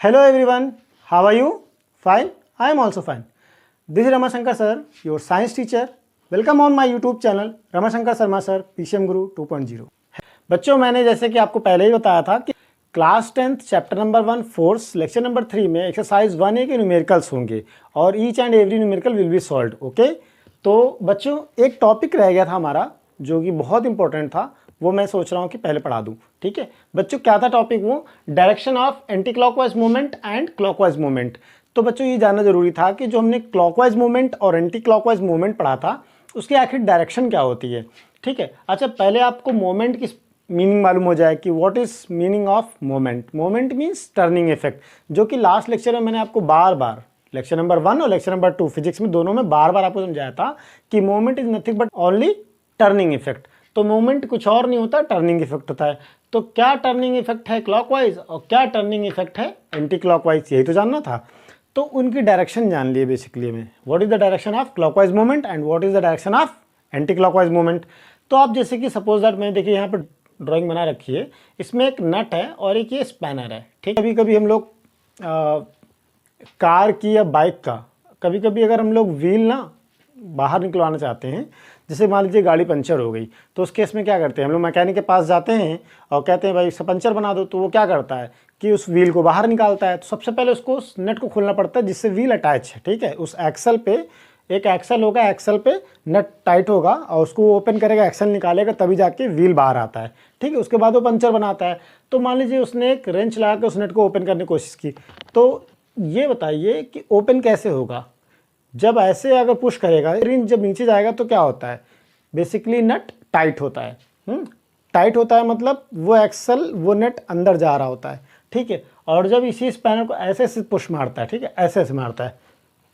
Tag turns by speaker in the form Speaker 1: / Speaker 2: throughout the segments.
Speaker 1: Hello everyone, how are you? Fine? I am also fine. This is Ramashankar sir, your science teacher. Welcome on my YouTube channel Ramashankar Sharma sir, PCM Guru 2.0. बच्चों, मैंने जैसे कि आपको पहले ही बताया था कि class 10th chapter number 1 force lecture number 3 में एक्सरसाइज 1A के न्यूमेरिकल्स होंगे और each and every numerical will be solved. Okay, तो बच्चों एक टॉपिक रह गया था हमारा जो कि बहुत इंपॉर्टेंट था, वो मैं सोच रहा हूँ कि पहले पढ़ा दूँ. ठीक है बच्चों, क्या था टॉपिक? वो direction of anti clockwise movement and clockwise movement. तो बच्चों ये जानना जरूरी था कि जो हमने क्लॉकवाइज मूवमेंट और एंटी क्लॉकवाइज मूवमेंट पढ़ा था उसकी आखिर डायरेक्शन क्या होती है. ठीक है, अच्छा पहले आपको मोमेंट की मीनिंग मालूम हो जाए कि what is meaning of moment. Moment means turning effect, जो कि लास्ट लेक्चर में मैंने आपको बार बार लेक्चर नंबर 1 और लेक्चर नंबर 2 फिजिक्स में दोनों में बार बार आपको समझाया था कि moment is nothing but only turning effect. तो मोमेंट कुछ और नहीं होता, टर्निंग इफेक्ट होता है. तो क्या टर्निंग इफेक्ट है क्लॉकवाइज और क्या टर्निंग इफेक्ट है एंटी क्लॉकवाइज, यही तो जानना था. तो उनकी डायरेक्शन जान लिए बेसिकली में. What is the direction of clockwise movement and what is the direction of anti clockwise movement. तो आप जैसे कि सपोज दैट मैं देखिए यहाँ पर ड्राइंग बना रखी है, इसमें एक नट है और एक ये स्पैनर है. ठीक है, कभी कभी हम लोग कार की या बाइक का कभी कभी अगर हम लोग व्हील ना बाहर निकलवाना चाहते हैं, जैसे मान लीजिए गाड़ी पंचर हो गई, तो उस केस में क्या करते हैं हम लोग, मैकेनिक के पास जाते हैं और कहते हैं भाई इसका पंचर बना दो. तो वो क्या करता है कि उस व्हील को बाहर निकालता है. तो सबसे पहले उसको उस नट को खोलना पड़ता है जिससे व्हील अटैच है. ठीक है, उस एक्सल पे एक एक्सल होगा, एक्सल पे नट टाइट होगा और उसको ओपन करेगा, एक्सल निकालेगा, तभी जाके व्हील बाहर आता है. ठीक है, उसके बाद वो पंचर बनाता है. तो मान लीजिए उसने एक रेंच लगा के उस नट को ओपन करने की कोशिश की. तो ये बताइए कि ओपन कैसे होगा. जब ऐसे अगर पुश करेगा, रिंच जब नीचे जाएगा तो क्या होता है, बेसिकली नट टाइट होता है. टाइट होता है मतलब वो एक्सल वो नट अंदर जा रहा होता है. ठीक है, और जब इसी स्पैनर को ऐसे ऐसे पुश मारता है, ठीक है ऐसे ऐसे मारता है,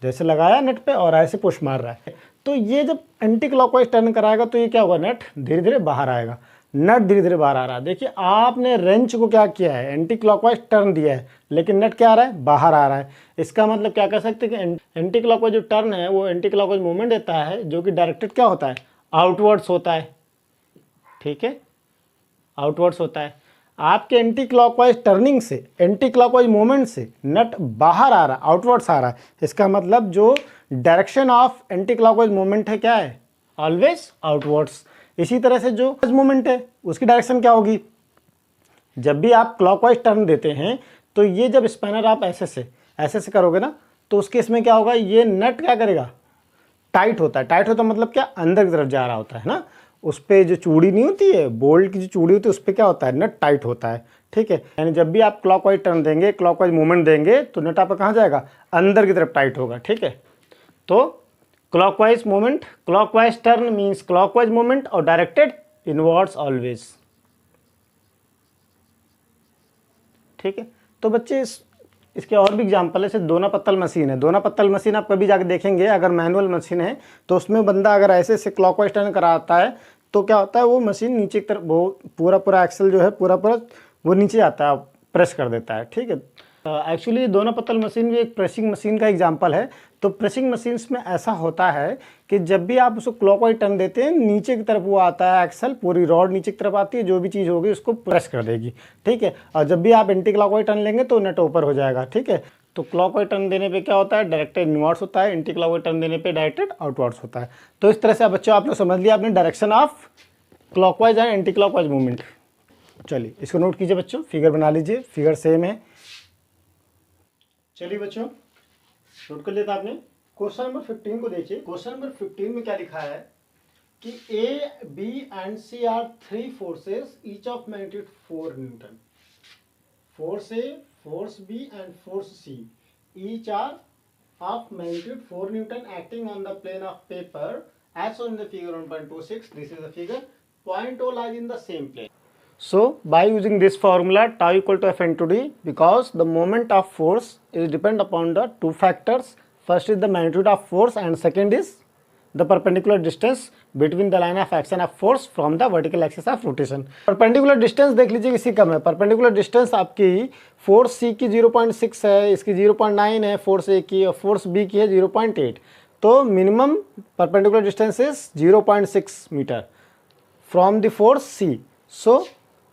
Speaker 1: जैसे लगाया नट पे और ऐसे पुश मार रहा है, तो ये जब एंटी क्लॉकवाइज टर्न कराएगा तो ये क्या होगा, नट धीरे धीरे बाहर आएगा. नट धीरे धीरे बाहर आ रहा है. देखिए आपने रेंच को क्या किया है, एंटी क्लॉकवाइज टर्न दिया है, लेकिन नट क्या आ रहा है, बाहर आ रहा है. इसका मतलब क्या कह सकते हैं कि एंटी क्लॉकवाइज जो टर्न है वो एंटी क्लॉकवाइज मूवमेंट देता है, जो कि डायरेक्टेड क्या होता है, आउटवर्ड्स होता है. ठीक है, आउटवर्ड्स होता है. आपके एंटी क्लॉकवाइज टर्निंग से, एंटी क्लॉकवाइज मूवमेंट से नट बाहर आ रहा है, आउटवर्ड्स आ रहा है. इसका मतलब जो direction of anti clockwise movement है क्या है, ऑलवेज आउटवर्ड्स. इसी तरह से जो मूवमेंट है उसकी डायरेक्शन क्या होगी, जब भी आप क्लॉकवाइज टर्न देते हैं तो ये जब स्पैनर आप ऐसे से करोगे ना, तो उसके इसमें क्या होगा, ये नट क्या करेगा, टाइट होता है. टाइट होता मतलब क्या, अंदर की तरफ जा रहा होता है ना. उस पर जो चूड़ी नहीं होती है, बोल्ट की जो चूड़ी होती है, उस पर क्या होता है, नट टाइट होता है. ठीक है, यानी जब भी आप क्लॉकवाइज टर्न देंगे, क्लॉकवाइज मूवमेंट देंगे, तो नट आपका कहाँ जाएगा, अंदर की तरफ टाइट होगा. ठीक है, तो clockwise movement, clockwise turn means clockwise movement और डायरेक्टेड इनवर्ड्स ऑलवेज. ठीक है, तो बच्चे इसके और भी एग्जाम्पल है. जैसे दोना पत्तल मशीन है. दोना पत्तल मशीन आप कभी जाके देखेंगे, अगर मैनुअल मशीन है तो उसमें बंदा अगर ऐसे से क्लॉकवाइज टर्न कराता है तो क्या होता है, वो मशीन नीचे की तरफ, वो पूरा एक्सल जो है पूरा वो नीचे आता है, प्रेस कर देता है. ठीक है, एक्चुअली दोना पत्तल मशीन भी एक प्रेसिंग मशीन का एग्जाम्पल है. तो प्रेसिंग मशीन्स में ऐसा होता है कि जब भी आप उसको क्लॉकवाइज टर्न देते हैं, नीचे की तरफ वो आता है एक्सल, पूरी रॉड नीचे की तरफ आती है, जो भी चीज़ होगी उसको प्रेस कर देगी. ठीक है, और जब भी आप एंटी क्लॉकवाइज टर्न लेंगे तो नट ऊपर हो जाएगा. ठीक है, तो क्लॉकवाइज टर्न देने पे क्या होता है, डायरेक्टेड इनवर्ड्स होता है. एंटी क्लॉकवाइज टर्न देने पे डायरेक्टेड आउटवर्ड्स होता है. तो इस तरह से बच्चों आप लोग समझ लिया आपने direction of clockwise and anti clockwise movement. चलिए इसको नोट कीजिए बच्चों, फिगर बना लीजिए, फिगर सेम है. चलिए बच्चों नोट कर लेता आपने. क्वेश्चन नंबर 15 को देखिए. क्वेश्चन नंबर 15 में क्या लिखा है कि A, B and C are 3 forces each of magnitude 4 newton. Force A, force B and force C each are of magnitude 4 newton acting on the plane of paper as shown in the figure 1.26. This is the figure. Point O lies in the same plane. So by using this formula, tau equal to F into D, because the moment of force is depend upon the two factors. First is the magnitude of force and second is the perpendicular distance between the line of action of force from the vertical axis of rotation. Perpendicular distance देख लीजिए किसी कम है. Perpendicular distance आपकी force C की 0.6 है, इसकी 0.9 है force A की, और फोर्स B की है 0.8. तो minimum perpendicular distance is 0.6 metre from the force C. So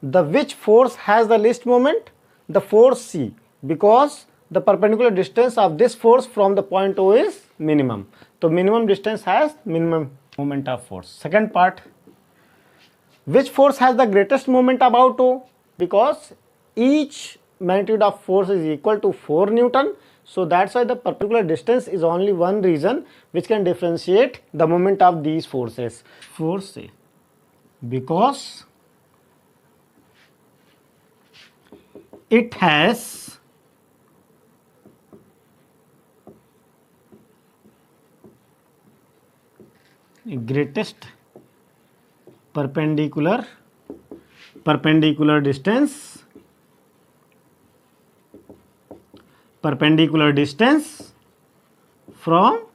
Speaker 1: the which force has the least moment, the force C, because the perpendicular distance of this force from the point O is minimum. तो minimum distance has minimum moment of force. Second part, which force has the greatest moment about O? Because each magnitude of force is equal to 4 Newton. So that's why the perpendicular distance is only one reason which can differentiate the moment of these forces. Force A, because it has greatest perpendicular distance from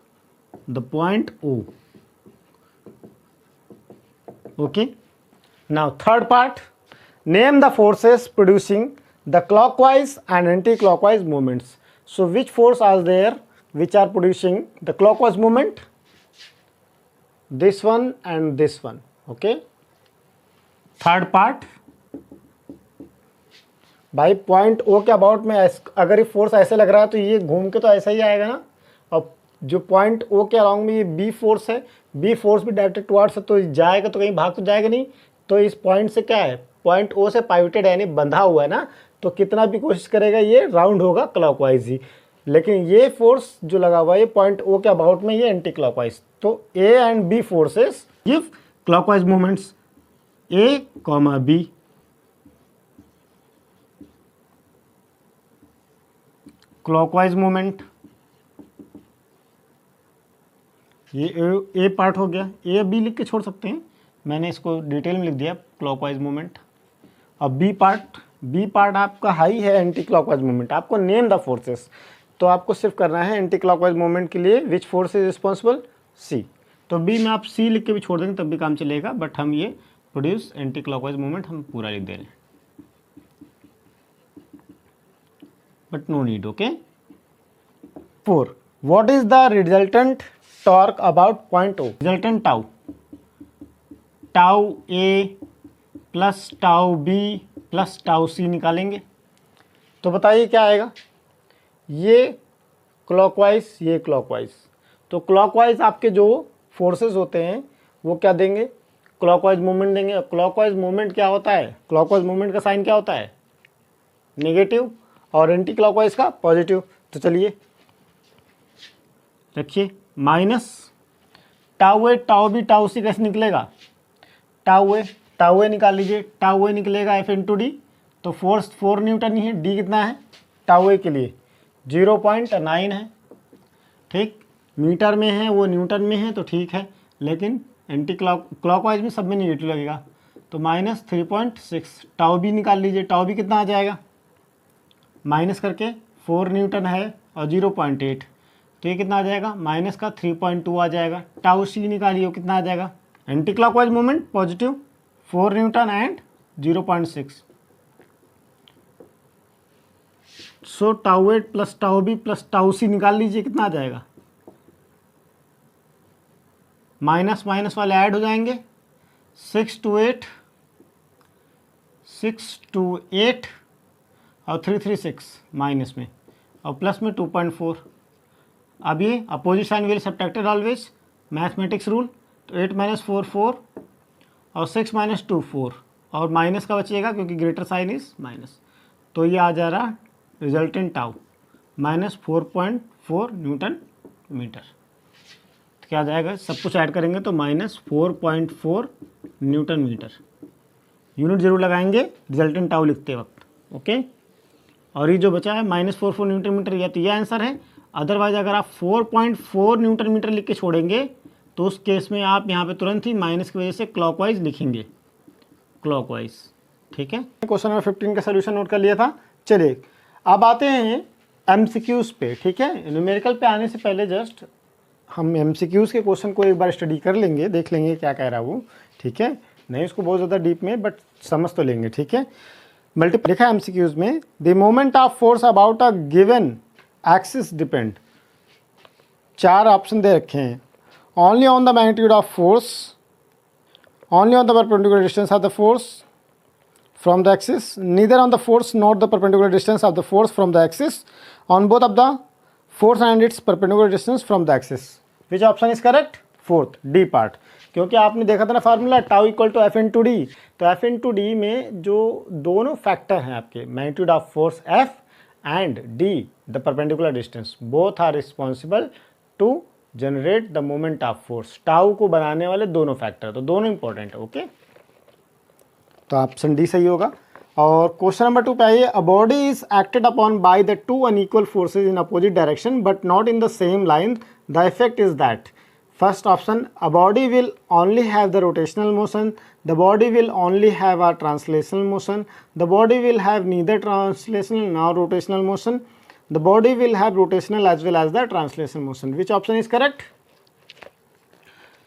Speaker 1: the point O. Okay. Now third part, name the forces producing the clockwise and anti-clockwise movements. So which force are there which are producing the clockwise movement? This one and this one. Okay. Third part, भाई point ओ के about में अगर ये force ऐसे लग रहा है तो ये घूम के तो ऐसा ही आएगा ना, और जो पॉइंट ओ के अलाउंग में ये बी फोर्स है, बी फोर्स भी डायरेक्टेड टुवर्ड्स है तो जाएगा तो कहीं भाग तो जाएगा नहीं। तो इस पॉइंट से क्या है, पॉइंट ओ से पाइवटेड यानी बंधा हुआ है ना, तो कितना भी कोशिश करेगा ये राउंड होगा क्लॉकवाइज ही। लेकिन ये फोर्स जो लगा हुआ है ये पॉइंट ओ के अबाउट में ये एंटी क्लॉकवाइज, तो A and B forces give clockwise movements, A, B, clockwise movement. ये ए पार्ट हो गया, ए बी लिख के छोड़ सकते हैं, मैंने इसको डिटेल में लिख दिया क्लॉकवाइज मूवमेंट। अब बी पार्ट आपका हाई है एंटी क्लॉकवाइज मूवमेंट। आपको नेम द फोर्सेस, तो आपको सिर्फ करना है एंटी क्लॉकवाइज मूवमेंट के लिए विच फोर्स इज रिस्पॉन्सिबल, सी। तो बी में आप सी लिख के भी छोड़ देंगे तब भी काम चलेगा, बट हम ये प्रोड्यूस एंटी क्लॉकवाइज मूवमेंट हम पूरा लिख दे रहे हैं, but no need. Okay. 4, what is the resultant torque about point O? Resultant tau A plus tau B plus tau C निकालेंगे तो बताइए क्या आएगा। ये क्लॉकवाइज, ये क्लॉकवाइज, तो क्लॉकवाइज आपके जो फोर्सेस होते हैं वो क्या देंगे, क्लॉकवाइज मूवमेंट देंगे। क्लॉकवाइज मूवमेंट क्या होता है, क्लॉकवाइज मूवमेंट का साइन क्या होता है, नेगेटिव, और एंटी क्लॉकवाइज का पॉजिटिव। तो चलिए रखिए, माइनस टाउ ए टाउ बी टाउ सी कैसे निकलेगा, टाउ ए निकाल लीजिए, टाउ ए निकलेगा एफ इंटू डी, तो फोर्स 4 न्यूटन ही है, डी कितना है टाउ ए के लिए 0.9 है, ठीक, मीटर में है वो न्यूटन में है तो ठीक है, लेकिन एंटी क्लॉकवाइज में सब में नेगेटिव लगेगा, तो -3.6। टाउ बी निकाल लीजिए, टाउ बी कितना आ जाएगा, माइनस करके 4 न्यूटन है और 0.8, तो ये कितना आ जाएगा, माइनस का 3.2 आ जाएगा। टाउ सी निकालिए, कितना आ जाएगा, anti clockwise movement positive 4 newton and 0.6, so tau A plus tau B plus tau C निकाल लीजिए, कितना आ जाएगा, माइनस माइनस वाले ऐड हो जाएंगे, 6 to 8 और 3 6 माइनस में और प्लस में 2.4। अब ये opposite sign will subtracted always, mathematics rule, तो 8 - 4 4 और 6 - 2 4 और माइनस का बचिएगा क्योंकि ग्रेटर साइन इज माइनस, तो ये आ जा रहा रिजल्टेंट टाउ -4.4 न्यूटन मीटर। तो क्या आ जाएगा, सब कुछ ऐड करेंगे तो -4.4 न्यूटन मीटर। यूनिट जरूर लगाएंगे रिजल्टेंट टाउ लिखते वक्त। ओके, और ये जो बचा है -44 न्यूटन मीटर, या तो ये आंसर है, अदरवाइज अगर आप 4.4 न्यूटन मीटर लिख के छोड़ेंगे तो उस केस में आप यहाँ पे तुरंत ही माइनस की वजह से क्लॉकवाइज लिखेंगे, क्लॉकवाइज। ठीक है, क्वेश्चन नंबर 15 का सोल्यूशन नोट कर लिया था। चलिए अब आते हैं एमसीक्यूज पे। ठीक है, न्यूमेरिकल पे आने से पहले जस्ट हम एमसीक्यूज के क्वेश्चन को एक बार स्टडी कर लेंगे, देख लेंगे क्या कह रहा है वो। ठीक है, नहीं उसको बहुत ज़्यादा डीप में, बट समझ तो लेंगे। ठीक है, मल्टीपल लिखा है एमसीक्यूज में, the moment of force about a given axis depend, 4 option दे रखे हैं, only on the magnitude of force, only on the perpendicular distance of the force, from the axis, neither on the force nor the perpendicular distance of the force from the axis on both of the force and its perpendicular distance from the axis. Which option is correct? Fourth, D part. क्योंकि आपने देखा था ना formula tau equal to F into D, तो F into D में जो दोनों factor हैं आपके magnitude of force F and D the perpendicular distance, both are responsible to generate the moment of force. Tau को बनाने वाले दोनों फैक्टर, तो दोनों इंपॉर्टेंट है. ओके, तो ऑप्शन डी सही होगा. और क्वेश्चन नंबर 2 पे आइए. A body is acted upon by the two unequal forces in opposite direction but not in the same line, the effect is that. First option, a body will only have the rotational motion, the body will only have a translational motion, the body will have neither translational nor rotational motion, the body will have rotational as well as the translational motion. Which option is correct?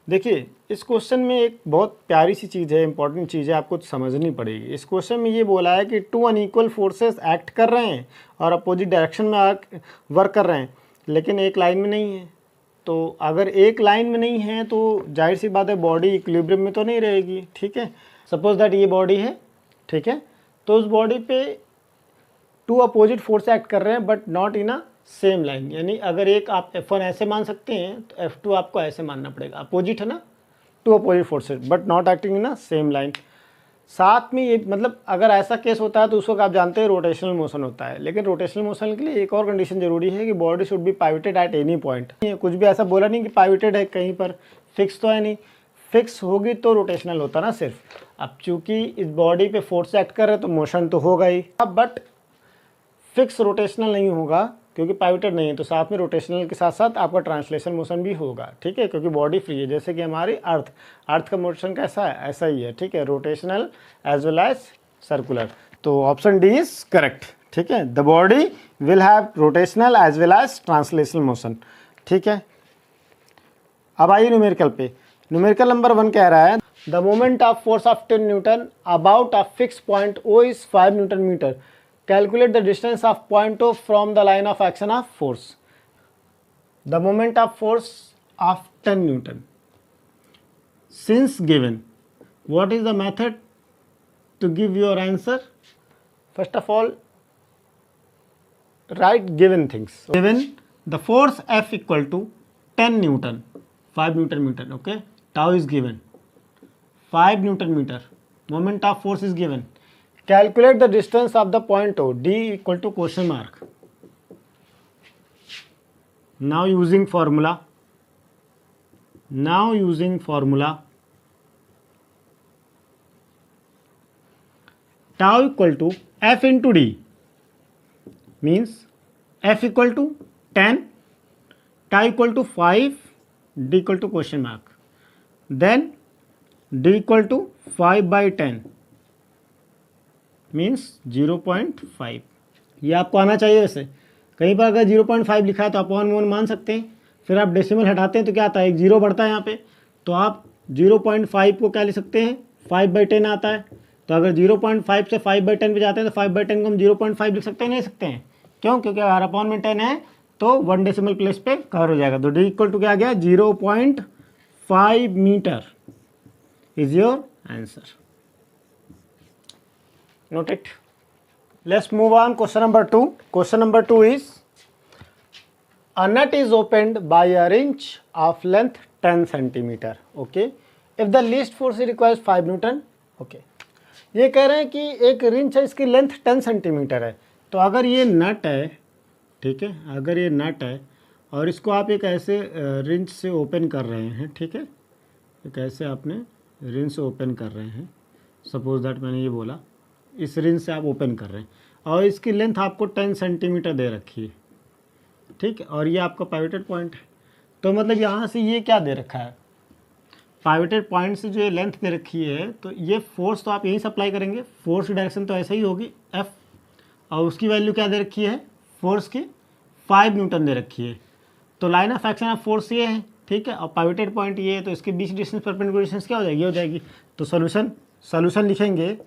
Speaker 1: देखिए इस question में एक बहुत प्यारी सी चीज़ है, important चीज़ है, आपको समझनी पड़ेगी. इस क्वेश्चन में ये बोला है कि टू अनइक्वल फोर्सेस एक्ट कर रहे हैं और अपोजिट डायरेक्शन में वर्क कर रहे हैं, लेकिन एक लाइन में नहीं है. तो अगर एक लाइन में नहीं है तो जाहिर सी बात है बॉडी इक्विलिब्रियम में तो नहीं रहेगी. ठीक है, सपोज दैट ये बॉडी है. ठीक है, तो उस बॉडी पे टू अपोजिट फोर्स एक्ट कर रहे हैं but not in a same line. यानी अगर एक आप F1 ऐसे मान सकते हैं तो F2 आपको ऐसे मानना पड़ेगा. अपोजिट है ना, two opposite forces but not acting in a same line. साथ में ये मतलब अगर ऐसा केस होता है तो उसको आप जानते हैं रोटेशनल मोशन होता है. लेकिन रोटेशनल मोशन के लिए एक और कंडीशन जरूरी है कि body should be pivoted at any point. कुछ भी ऐसा बोला नहीं कि पाइवटेड है कहीं पर, फिक्स तो है नहीं. फिक्स होगी तो रोटेशनल होता ना सिर्फ. अब चूंकि इस बॉडी पे फोर्स एक्ट कर रहे हैं तो मोशन तो होगा ही, बट फिक्स रोटेशनल नहीं होगा क्योंकि पाइवटेड नहीं है. तो साथ में रोटेशनल के साथ साथ आपका ट्रांसलेशन मोशन भी होगा. ठीक है, क्योंकि बॉडी फ्री है. जैसे कि हमारी अर्थ का मोशन कैसा है, ऐसा ही है. ठीक है, rotational as well as circular. तो ऑप्शन डी इज करेक्ट. ठीक है, the body will have rotational as well as translational motion. ठीक है, अब आइए न्यूमेरिकल पे. न्यूमेरिकल नंबर 1 कह रहा है the moment of force of 10 newton about a fix point O is 5 newton metre. Calculate the distance of point O from the line of action of force. The moment of force of 10 Newton. Since given, what is the method to give your answer? First of all, write given things. Given the force F equal to 10 Newton, 5 Newton meter. Okay, tau is given, 5 Newton meter. Moment of force is given. Calculate the distance of the point O, D equal to question mark. Now using formula, tau equal to F into D means F equal to 10, tau equal to 5, D equal to question mark. Then D equal to 5 by 10 means 0.5. ये आपको आना चाहिए. वैसे कहीं पर अगर 0.5 लिखा है तो आप 1 मान सकते हैं. फिर आप डेसिमल हटाते हैं तो क्या आता है, एक 0 बढ़ता है यहाँ पे. तो आप 0.5 को क्या लिख सकते हैं, 5/10 आता है. तो अगर 0.5 से 5/10 पे जाते हैं तो 5/10 को हम 0.5 लिख सकते हैं, नहीं सकते हैं. क्यों? क्योंकि अगर अपॉन में 10 है तो 1 डेसिमल प्लेस पे कवर हो जाएगा. तो D इक्वल टू क्या आ गया, 0.5 metre is your answer. Note it. Let's move on. Question number 2. Question number 2 is a nut is opened by a wrench of length 10 centimeter. Okay. If the least force requires 5 Newton. Okay. ये कह रहे हैं कि एक wrench है, इसकी length 10 centimetre है. तो अगर ये नट है, ठीक है, अगर ये नट है और इसको आप एक ऐसे रिंच से ओपन कर रहे हैं. ठीक है, एक ऐसे आपने रिंच से ओपन कर रहे हैं. सपोज दैट मैंने ये बोला इस रिंच से आप ओपन कर रहे हैं और इसकी लेंथ आपको 10 सेंटीमीटर दे रखी है. ठीक है, और ये आपका पाइवटेड पॉइंट है. तो मतलब यहाँ से ये क्या दे रखा है, पाइवटेड पॉइंट से जो ये लेंथ दे रखी है, तो ये फोर्स तो आप यहीं से अप्लाई करेंगे. फोर्स की डायरेक्शन तो ऐसे ही होगी F, और उसकी वैल्यू क्या दे रखी है, फोर्स की 5 न्यूटन दे रखी है. तो line of action of force ये है. ठीक है, और पाइवटेड पॉइंट ये है, तो इसके बीच डिस्टेंस परपेंडिकुलर डिस्टेंस क्या हो जाएगी. तो सोल्यूशन लिखेंगे.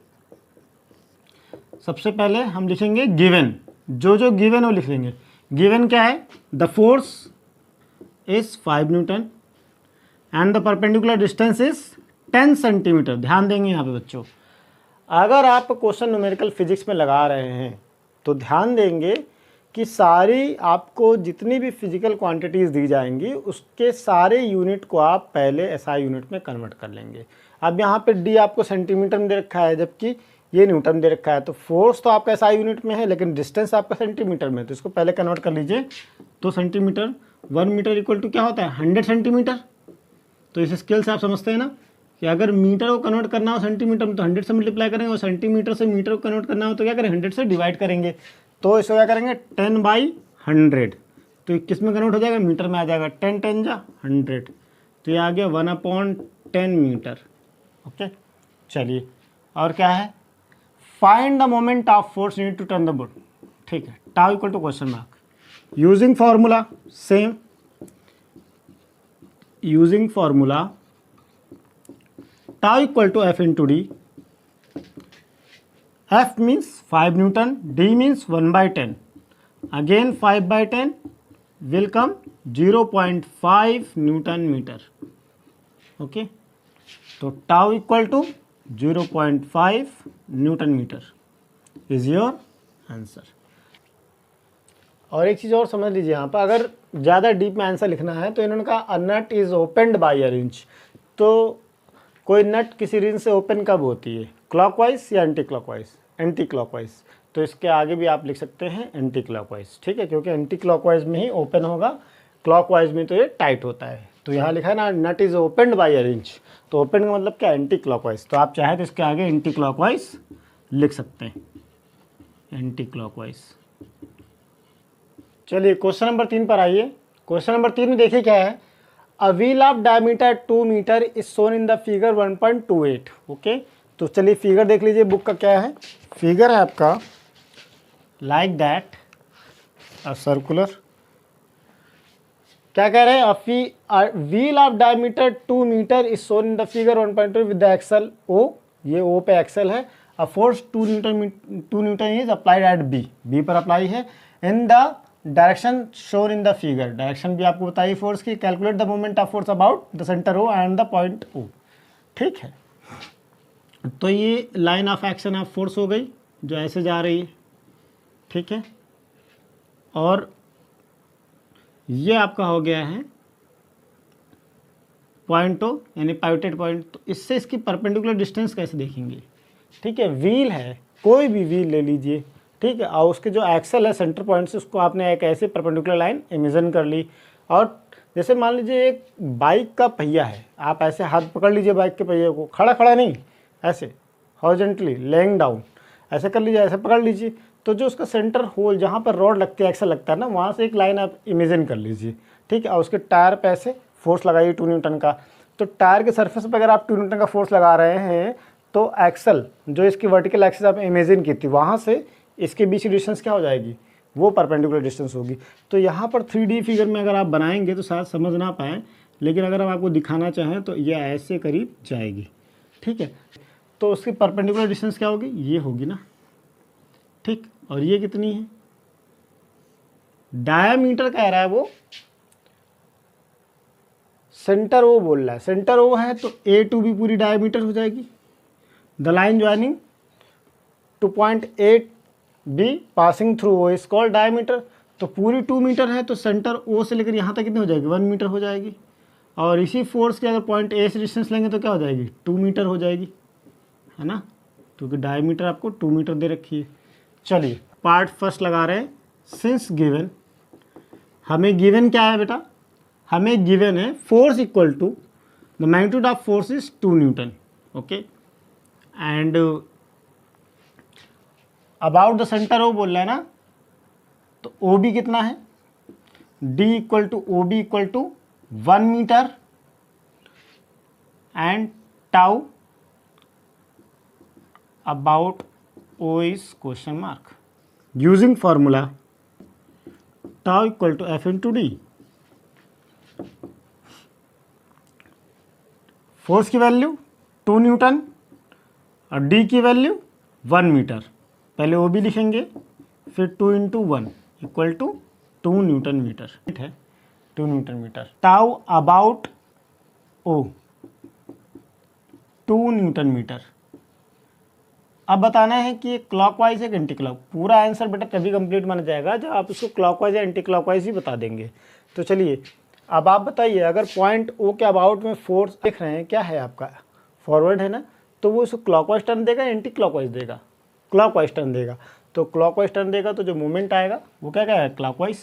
Speaker 1: सबसे पहले हम लिखेंगे गिवन, जो गिवन वो लिख लेंगे. गिवन क्या है, the force is 5 Newton and the perpendicular distance is 10 centimetre. ध्यान देंगे यहाँ पे बच्चों. अगर आप क्वेश्चन न्यूमेरिकल फिजिक्स में लगा रहे हैं तो ध्यान देंगे कि सारी आपको जितनी भी फिजिकल क्वांटिटीज़ दी जाएंगी उसके सारे यूनिट को आप पहले एसआई यूनिट में कन्वर्ट कर लेंगे। अब यहाँ पे डी आपको सेंटीमीटर में दे रखा है जबकि ये न्यूटन दे रखा है, तो फोर्स तो आपका एसआई यूनिट में है लेकिन डिस्टेंस आपका सेंटीमीटर में, तो इसको पहले कन्वर्ट कर लीजिए। तो सेंटीमीटर 1 मीटर इक्वल टू क्या होता है 100 सेंटीमीटर। तो इस स्केल से आप समझते हैं ना कि अगर मीटर को कन्वर्ट करना हो सेंटीमीटर में तो 100 से मल्टीप्लाई करेंगे, और सेंटीमीटर से मीटर को कन्वर्ट करना हो तो क्या करें 100 से डिवाइड करेंगे। तो इसको क्या करेंगे 10/100, तो किस में कन्वर्ट हो जाएगा मीटर में आ जाएगा, 10 10 जा 100, तो ये आ गया 1/10 मीटर। ओके चलिए, और क्या है find the moment of force need to turn the boat. ठीक है, tau equal to question mark, using formula same, using formula tau equal to F into D. F means 5 Newton, D means 1/10. Again 5/10 will come 0.5 Newton meter. Okay. So tau equal to 0.5 Newton meter is your answer. और एक चीज़ और समझ लीजिए यहाँ पर, अगर ज़्यादा deep में आंसर लिखना है तो इन्होंने कहा a nut is opened by a wrench. तो कोई नट किसी रिंच से ओपन कब होती है, क्लॉकवाइज या एंटी क्लॉकवाइज, एंटी क्लॉकवाइज। तो इसके आगे भी आप लिख सकते हैं एंटी क्लॉकवाइज, ठीक है, क्योंकि एंटी क्लॉकवाइज में ही ओपन होगा, क्लॉकवाइज में तो ये टाइट होता है। तो यहाँ लिखा है ना nut is opened by a wrench, तो ओपन का मतलब क्या एंटी क्लॉकवाइज। तो आप चाहे तो इसके आगे एंटी क्लॉकवाइज लिख सकते हैं, एंटी क्लॉकवाइज। चलिए क्वेश्चन नंबर 3 पर आइए। क्वेश्चन नंबर 3 में देखिए क्या है, a wheel of diameter 2 metre is shown in the figure 1.28। Okay, तो चलिए फिगर देख लीजिए, बुक का क्या है, फिगर है आपका लाइक दैट अ सर्कुलर, क्या कह रहे हैं, a wheel of diameter 2 metre is shown in the figure 1.2 with the axle O, ये ओ पे एक्सल है, a force 2 newton is applied at B, B पर अप्लाई है, in the direction shown in the figure, direction भी आपको बताइए force की, calculate the moment of force about the centre O and the point O. ठीक है, तो ये line of action of force हो गई जो ऐसे जा रही है, ठीक है, और ये आपका हो गया है पॉइंट ओ यानी पाइवोटेड पॉइंट। तो इससे इसकी परपेंडिकुलर डिस्टेंस कैसे देखेंगे, ठीक है, व्हील है, कोई भी व्हील ले लीजिए, ठीक है, और उसके जो एक्सल है सेंटर पॉइंट से उसको आपने एक ऐसे परपेंडिकुलर लाइन इमेजिन कर ली। और जैसे मान लीजिए एक बाइक का पहिया है, आप ऐसे हाथ पकड़ लीजिए बाइक के पहिए को, खड़ा खड़ा नहीं, ऐसे हॉरिजॉन्टली लेइंग डाउन ऐसे कर लीजिए, ऐसे पकड़ लीजिए, तो जो उसका सेंटर होल जहाँ पर रॉड लगती है, एक्सल लगता है ना, वहाँ से एक लाइन आप इमेजिन कर लीजिए, ठीक है, और उसके टायर पे ऐसे फोर्स लगाइए 2 न्यूटन का। तो टायर के सरफेस पर अगर आप 2 न्यूटन का फोर्स लगा रहे हैं तो एक्सल जो इसकी वर्टिकल एक्सिस आप इमेजिन की थी वहाँ से इसके बीच की डिस्टेंस क्या हो जाएगी, वो परपेंडिकुलर डिस्टेंस होगी। तो यहाँ पर 3D फिगर में अगर आप बनाएंगे तो शायद समझ ना पाएँ, लेकिन अगर हम आपको दिखाना चाहें तो ये ऐसे करीब जाएगी, ठीक है, तो उसकी परपेंडिकुलर डिस्टेंस क्या होगी, ये होगी ना, ठीक, और ये कितनी है, डायामीटर कह रहा है वो, सेंटर ओ बोल रहा है, सेंटर ओ है तो ए टू बी पूरी डायामीटर हो जाएगी, the line joining two point A B passing through O is called diameter. तो पूरी 2 मीटर है तो सेंटर ओ से लेकर यहाँ तक कितनी हो जाएगी 1 मीटर हो जाएगी, और इसी फोर्स के अगर पॉइंट ए से डिस्टेंस लेंगे तो क्या हो जाएगी 2 मीटर हो जाएगी, है ना, क्योंकि डायमीटर आपको 2 मीटर दे रखी है। चलिए पार्ट फर्स्ट लगा रहे हैं, सिंस गिवन, हमें गिवन क्या है बेटा, हमें गिवन है force equal to the magnitude of force is 2 newton, okay, and about the centre O बोल रहा है ना, तो ओ बी कितना है, D equal to O B equal to 1 metre and tau about O is question mark, using formula tau equal to F into D. Force की value 2 newton और D की वैल्यू 1 मीटर, पहले O B लिखेंगे फिर 2 into 1 equal to 2 newton metre, ठीक है, 2 newton metre, tau about O 2 newton metre, अब बताना है कि क्लॉकवाइज है कि एंटी क्लॉक। पूरा आंसर बेटा तभी कंप्लीट माना जाएगा जब आप इसको क्लॉकवाइज या एंटी क्लॉकवाइज ही बता देंगे। तो चलिए अब आप बताइए, अगर पॉइंट ओ के अबाउट में फोर्स देख रहे हैं, क्या है आपका फॉरवर्ड है ना, तो वो इसको क्लॉकवाइज टर्न देगा एंटी क्लॉकवाइज देगा? क्लॉकवाइज टर्न देगा। तो क्लॉकवाइज टर्न देगा तो जो मोमेंट आएगा वो क्या क्या है, क्लॉकवाइज।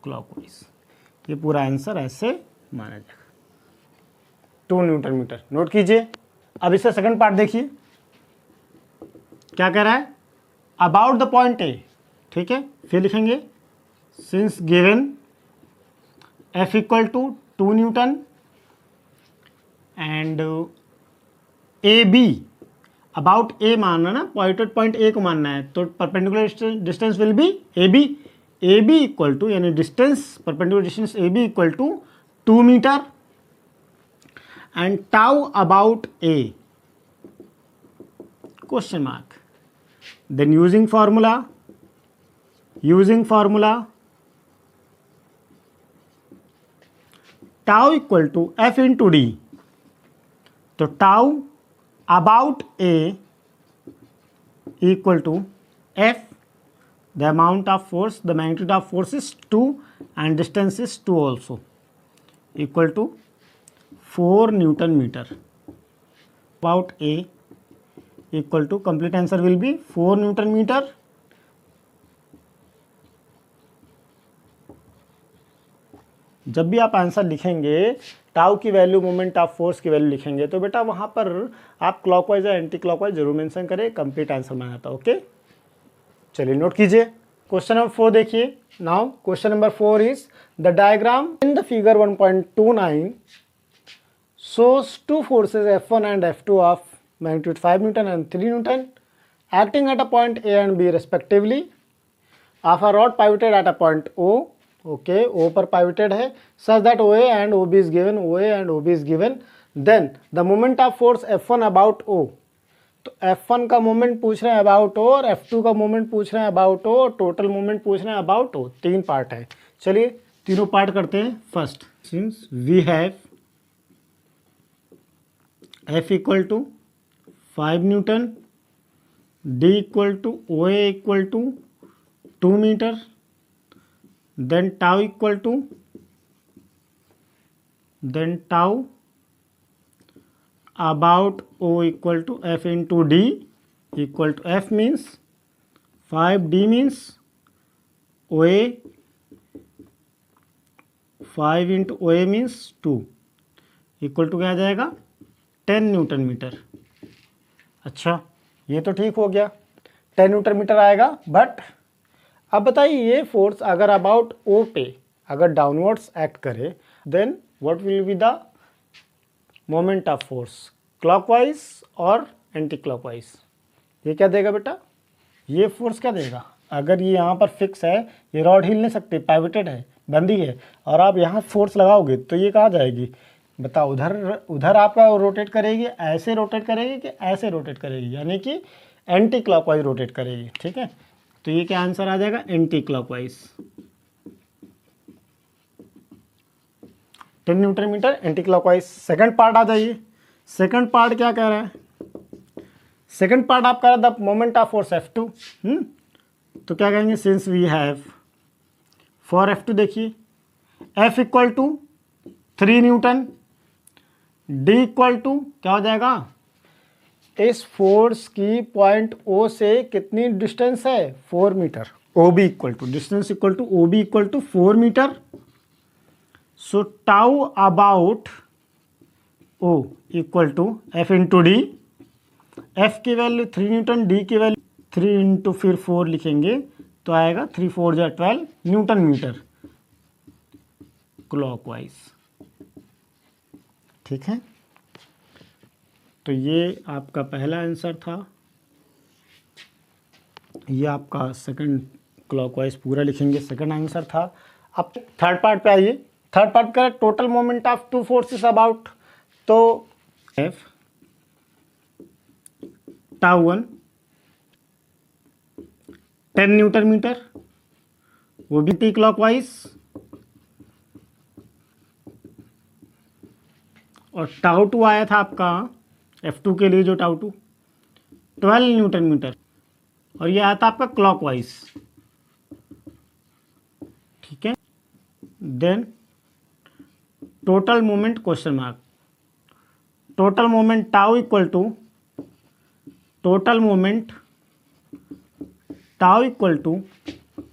Speaker 1: क्लॉकवाइज, ये पूरा आंसर ऐसे माना जाएगा। 2 न्यूटन मीटर नोट कीजिए। अब इसका सेकंड पार्ट देखिए, क्या कह रहा है, अबाउट द पॉइंट ए, ठीक है, फिर लिखेंगे since given F equal to 2 newton and A B, about A मानना ना, पॉइंट ए को मानना है, तो perpendicular distance will be A B equal to, यानी distance perpendicular distance A B equal to 2 metre and tau about A question mark. Then using formula tau equal to F into D, तो tau about A equal to F, the amount of force, the magnitude of force is 2 and distance is 2 also, equal to 4 newton metre. About A equal to, complete answer will be 4 newton metre. जब भी आप answer लिखेंगे, tau की value, moment of force की value लिखेंगे, तो बेटा वहां पर आप क्लॉकवाइज या एंटी क्लॉकवाइज जरूर मेंशन करें, कंप्लीट आंसर माना जाता है। ओके, चलिए नोट कीजिए। क्वेश्चन नंबर 4 देखिए। Now question number 4 is the diagram in the figure 1.29 shows two forces F1 and F2 of magnitude 5 Newton and 3 Newton acting at a point A and B respectively of a rod pivoted at a point O, okay, O पर pivoted है, such that OA and OB is given, OA and OB is given, then the moment of force F1 about O, तो F1 का moment पूछ रहे हैं about O और F2 का moment पूछ रहे हैं अबाउट O और टोटल मोमेंट पूछ रहे हैं अबाउट O। 3 पार्ट है, चलिए तीनों पार्ट करते हैं। First, since we have F equal to 5 newton, D equal to OA equal to 2 metre, then tau equal to, then tau about O equal to F into D equal to, F means 5, D means OA, 5 into OA means 2 equal to क्या आ जाएगा, 10 newton metre. अच्छा, ये तो ठीक हो गया, 10 newton metre आएगा। बट अब बताइए, ये फोर्स अगर अबाउट ओ पे अगर डाउनवर्ड्स एक्ट करे, then what will be the moment of force, clockwise और एंटी क्लॉकवाइज? ये क्या देगा बेटा, ये फोर्स क्या देगा? अगर ये यहाँ पर फिक्स है, ये रॉड हिल नहीं सकती, पाइवटेड है, बंदी है, और आप यहाँ फोर्स लगाओगे तो ये कहाँ जाएगी बताओ? उधर आपका रोटेट करेगी, ऐसे रोटेट करेगी कि ऐसे रोटेट करेगी, यानी कि एंटी क्लॉकवाइज रोटेट करेगी। ठीक है, तो ये क्या आंसर आ जाएगा, anti clockwise. 10 newton metre anti clockwise. Second part आ जाइए। सेकंड पार्ट क्या कह रहा है? सेकंड पार्ट आप कह रहा the moment of force F2। तो क्या कहेंगे, since we have for F2 देखिए, F equal to 3 newton, D equal to क्या हो जाएगा, इस फोर्स की पॉइंट O से कितनी डिस्टेंस है, 4 metre. OB equal to, distance equal to OB equal to 4 metre. So tau about O equal to F into D. F की value 3 newton, D की वैल्यू 3 इंटू फिर 4 लिखेंगे तो आएगा 3 4 जा 12 न्यूटन मीटर क्लॉकवाइज। ठीक है, तो ये आपका पहला आंसर था, ये आपका सेकंड क्लॉकवाइज पूरा लिखेंगे, सेकंड आंसर था। अब थर्ड पार्ट पे आइए। थर्ड पार्ट का total moment of two forces about, तो F टाउ 1 10 न्यूटन मीटर, वो भी टी क्लॉकवाइज, और टाउ टू आया था आपका F2 के लिए, जो टाउ टू 12 न्यूटन मीटर, और ये आया था आपका क्लॉकवाइज, ठीक है। Then total moment question mark, total moment tau equal to, total moment tau equal to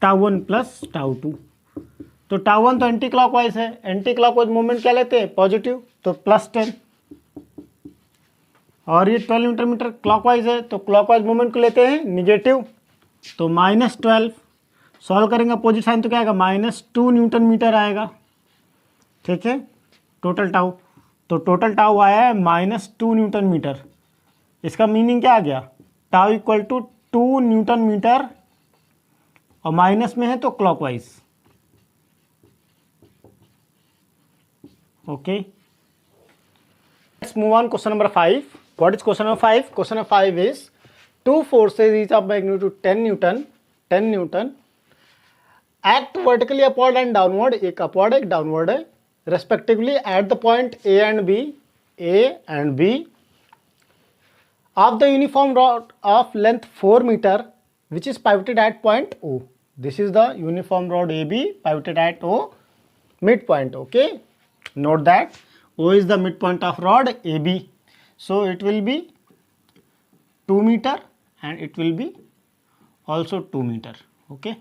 Speaker 1: tau 1 plus tau 2। तो टाउ 1 तो एंटी क्लॉकवाइज है, एंटी क्लॉकवाइज मोमेंट क्या लेते हैं, पॉजिटिव, तो +10, और ये 12 न्यूटन मीटर क्लॉकवाइज है तो क्लॉकवाइज मोमेंट को लेते हैं निगेटिव, तो -12। सॉल्व करेंगे अपोजिट साइन तो क्या आएगा, -2 न्यूटन मीटर आएगा, ठीक है। टोटल टाउ, तो टोटल टाउ आया है -2 न्यूटन मीटर। इसका मीनिंग क्या आ गया, tau equal to 2 newton metre, और माइनस में है तो clockwise, okay. Let's move on question number 5। What is question number 5? Question number 5 is two forces each of magnitude 10 newton act vertically upward and downward, एक upward एक downward है, respectively at the point A and B of the uniform rod of length 4 meter which is pivoted at point O. This is the uniform rod AB pivoted at O midpoint, okay. Note that O is the midpoint of rod AB, so it will be 2 meter and it will be also 2 meter, okay.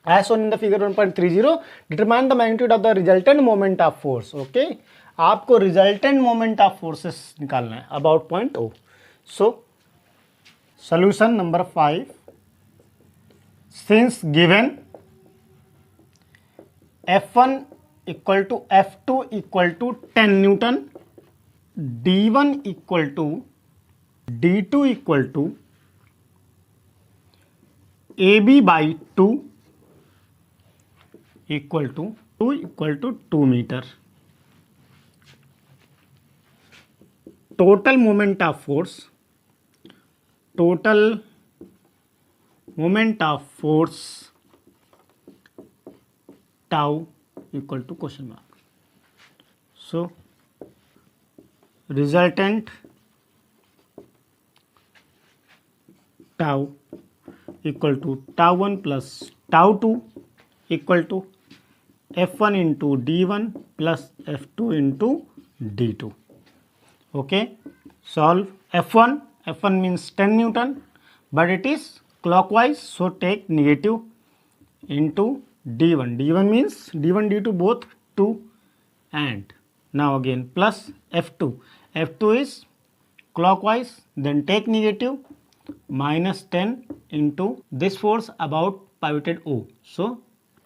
Speaker 1: As shown in the figure 1.30, determine the magnitude of the resultant moment of force, okay. आपको resultant moment of forces निकालना है about point O. So, solution number 5, since given F1 equal to F2 equal to 10 Newton, D1 equal to D2 equal to AB by 2 equal to 2 meter. Total moment of force, total moment of force tau equal to question mark. So resultant tau equal to tau 1 plus tau 2 equal to F1 into D1 plus F2 into D2. Okay, solve F1. F1 means 10 Newton, but it is clockwise, so take negative, into D1. D1 means D1 D2 both 2, and now again plus F2. F2 is clockwise, then take negative, -10 into this force about pivoted O, so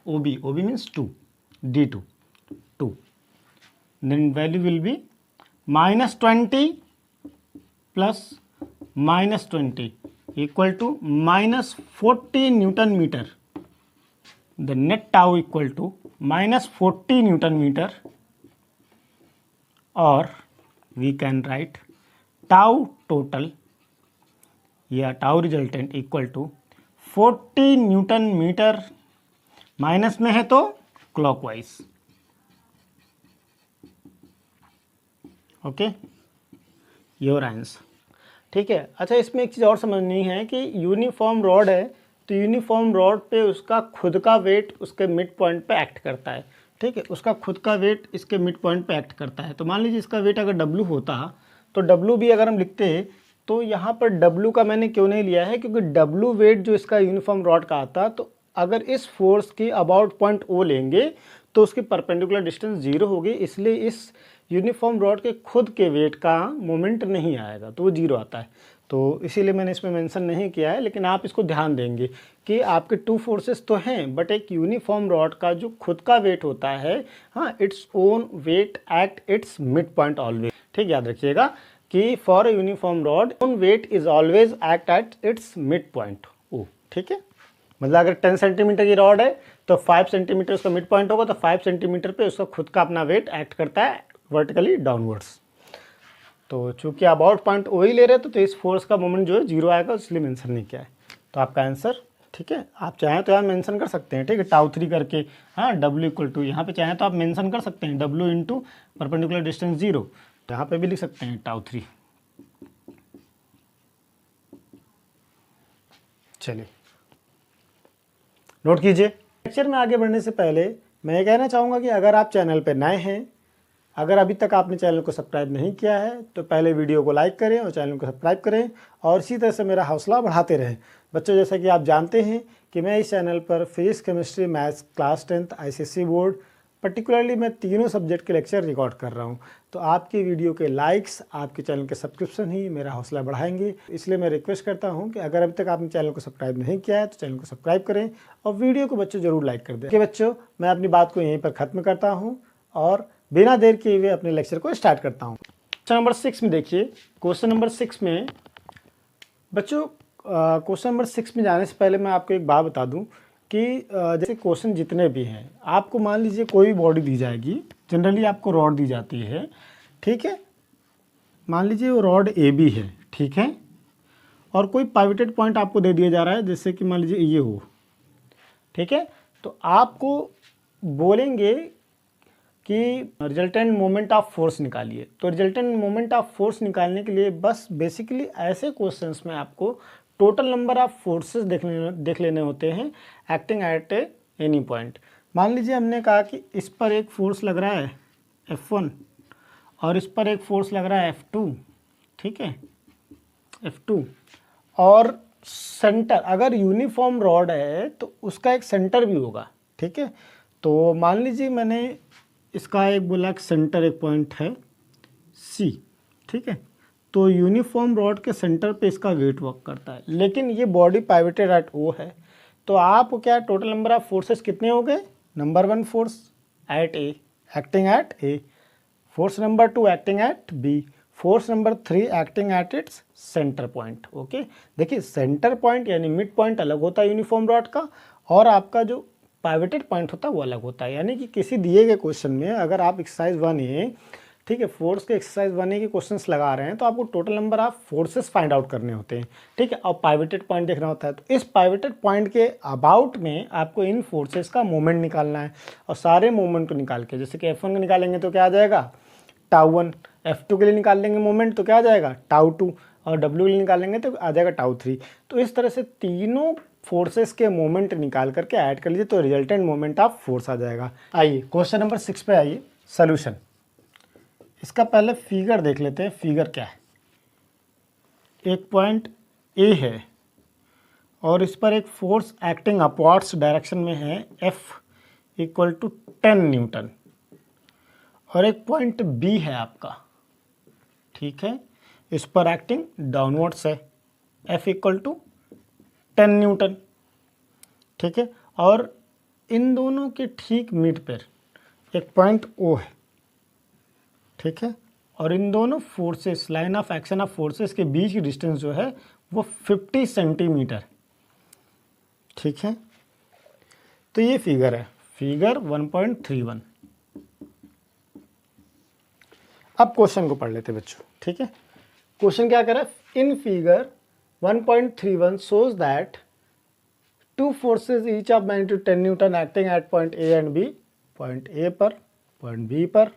Speaker 1: OB means 2, D2 2, then value will be -20 plus -20 equal to -40 Newton meter. The net tau equal to -40 Newton meter, or we can write tau total या tau resultant equal to 40 Newton meter, minus में है तो clockwise, okay, your answer, ठीक है। अच्छा, इसमें एक चीज़ और समझनी है कि यूनिफॉर्म रॉड है तो यूनिफॉर्म रॉड पे उसका खुद का वेट उसके मिड पॉइंट पे एक्ट करता है, ठीक है, उसका खुद का वेट इसके मिड पॉइंट पे एक्ट करता है। तो मान लीजिए इसका वेट अगर W होता तो W भी अगर हम लिखते तो यहाँ पर W का मैंने क्यों नहीं लिया है, क्योंकि W वेट जो इसका यूनिफॉर्म रॉड का आता, तो अगर इस फोर्स की अबाउट पॉइंट O लेंगे तो उसकी परपेंडिकुलर डिस्टेंस 0 होगी, इसलिए इस यूनिफॉर्म रॉड के खुद के वेट का मोमेंट नहीं आएगा, तो वो 0 आता है। तो इसीलिए मैंने इसमें मेंशन नहीं किया है, लेकिन आप इसको ध्यान देंगे कि आपके 2 फोर्सेस तो हैं, बट एक यूनिफॉर्म रॉड का जो खुद का वेट होता है, हाँ, its own weight at its mid point always, ठीक, याद रखिएगा कि for a uniform rod own weight is always act at its mid point O, ठीक है। मतलब अगर 10 सेंटीमीटर की रॉड है तो 5 सेंटीमीटर उसका मिड पॉइंट होगा, तो 5 सेंटीमीटर पे उसका खुद का अपना वेट एक्ट करता है वर्टिकली डाउनवर्ड्स। तो चूंकि अबाउट पॉइंट ओ ही ले रहे थे तो इस फोर्स का मोमेंट जो है 0 आएगा, इसलिए मेंशन नहीं किया है। तो आपका आंसर, ठीक है, आप चाहें तो यहाँ मेंशन कर सकते हैं, ठीक है, टाउ 3 करके, हाँ, W इक्वल टू यहाँ पे चाहें तो आप मेंशन कर सकते हैं W इंटू परपेंडिकुलर डिस्टेंस 0, यहाँ पे भी लिख सकते हैं टाउ 3। चलिए नोट कीजिए। लेक्चर में आगे बढ़ने से पहले मैं ये कहना चाहूँगा कि अगर आप चैनल पर नए हैं, अगर अभी तक आपने चैनल को सब्सक्राइब नहीं किया है तो पहले वीडियो को लाइक करें और चैनल को सब्सक्राइब करें और इसी तरह से मेरा हौसला बढ़ाते रहें। बच्चों, जैसा कि आप जानते हैं कि मैं इस चैनल पर physics, chemistry, maths, class 10th, ICSE board, particularly मैं तीनों सब्जेक्ट के लेक्चर रिकॉर्ड कर रहा हूं। तो आपकी वीडियो के लाइक्स, आपके चैनल के सब्सक्रिप्शन ही मेरा हौसला बढ़ाएंगे। इसलिए मैं रिक्वेस्ट करता हूं कि अगर अभी तक आपने चैनल को सब्सक्राइब नहीं किया है तो चैनल को सब्सक्राइब करें और वीडियो को बच्चों ज़रूर लाइक कर दें। ओके बच्चों, मैं अपनी बात को यहीं पर ख़त्म करता हूँ और बिना देर किए हुए अपने लेक्चर को स्टार्ट करता हूँ। क्वेश्चन नंबर 6 में देखिए। क्वेश्चन नंबर 6 में बच्चों, क्वेश्चन नंबर 6 में जाने से पहले मैं आपको एक बात बता दूं कि जैसे क्वेश्चन जितने भी हैं, आपको मान लीजिए कोई भी बॉडी दी जाएगी, जनरली आपको रॉड दी जाती है, ठीक है। मान लीजिए वो रॉड AB है, ठीक है, और कोई पाइवटेड पॉइंट आपको दे दिया जा रहा है, जैसे कि मान लीजिए ये हो, ठीक है। तो आपको बोलेंगे कि रिजल्टेंट मोमेंट ऑफ फोर्स निकालिए। तो रिजल्टेंट मोमेंट ऑफ फोर्स निकालने के लिए बस बेसिकली ऐसे क्वेश्चंस में आपको टोटल नंबर ऑफ फोर्सेस देख लेने होते हैं एक्टिंग एट एनी पॉइंट। मान लीजिए हमने कहा कि इस पर एक फोर्स लग रहा है F1 और इस पर एक फोर्स लग रहा है F2, ठीक है, F2, और सेंटर अगर यूनिफॉर्म रॉड है तो उसका एक सेंटर भी होगा, ठीक है। तो मान लीजिए मैंने इसका एक बोला कि सेंटर एक पॉइंट है C, ठीक है। तो यूनिफॉर्म रॉड के सेंटर पे इसका वेट वर्क करता है, लेकिन ये बॉडी पाइवटेड एट O है। तो आप क्या टोटल नंबर ऑफ फोर्सेस कितने हो गए? Number 1 force at A acting at A, force number 2 acting at B, force number 3 acting at its centre point. Okay, देखिए सेंटर पॉइंट यानी मिड पॉइंट अलग होता है यूनिफॉर्म रॉड का और आपका जो पाइवटेड पॉइंट होता है वो अलग होता है। यानी कि किसी दिए गए क्वेश्चन में अगर आप एक्सरसाइज 1A, ठीक है, फोर्स के एक्सरसाइज 1A के क्वेश्चंस लगा रहे हैं तो आपको total number of forces find out करने होते हैं, ठीक है, और पाइवटेड पॉइंट देखना होता है। तो इस पाइवटेड पॉइंट के अबाउट में आपको इन फोर्सेस का मोमेंट निकालना है और सारे मोमेंट को निकाल के, जैसे कि F1 का निकालेंगे तो क्या आ जाएगा टाउ 1, F2 के लिए निकाल लेंगे मोमेंट तो क्या आ जाएगा टाउ 2 और W के लिए निकालेंगे तो आ जाएगा टाउ 3। तो इस तरह से तीनों फोर्सेस के मोमेंट निकाल करके ऐड कर लीजिए तो रिजल्टेंट मोमेंट ऑफ फोर्स आ जाएगा। आइए क्वेश्चन नंबर 6 पे आइए, सॉल्यूशन। इसका पहले फिगर देख लेते हैं। फिगर क्या है? एक पॉइंट A है और इस पर एक फोर्स एक्टिंग अपवर्ड्स डायरेक्शन में है F इक्वल टू 10 न्यूटन और एक पॉइंट B है आपका, ठीक है, इस पर एक्टिंग डाउनवर्ड्स है F इक्वल टू 10 न्यूटन, ठीक है, और इन दोनों के ठीक मिड पर एक पॉइंट O है, ठीक है, और इन दोनों forces, line of action of forces के बीच की डिस्टेंस जो है वो 50 सेंटीमीटर, ठीक है। तो ये फिगर है, फिगर 1.31। अब क्वेश्चन को पढ़ लेते बच्चों, ठीक है। क्वेश्चन क्या कर रहा है? In figure 1.31 shows that two forces each of magnitude 10 Newton acting at point A and B, point A पर, point B पर,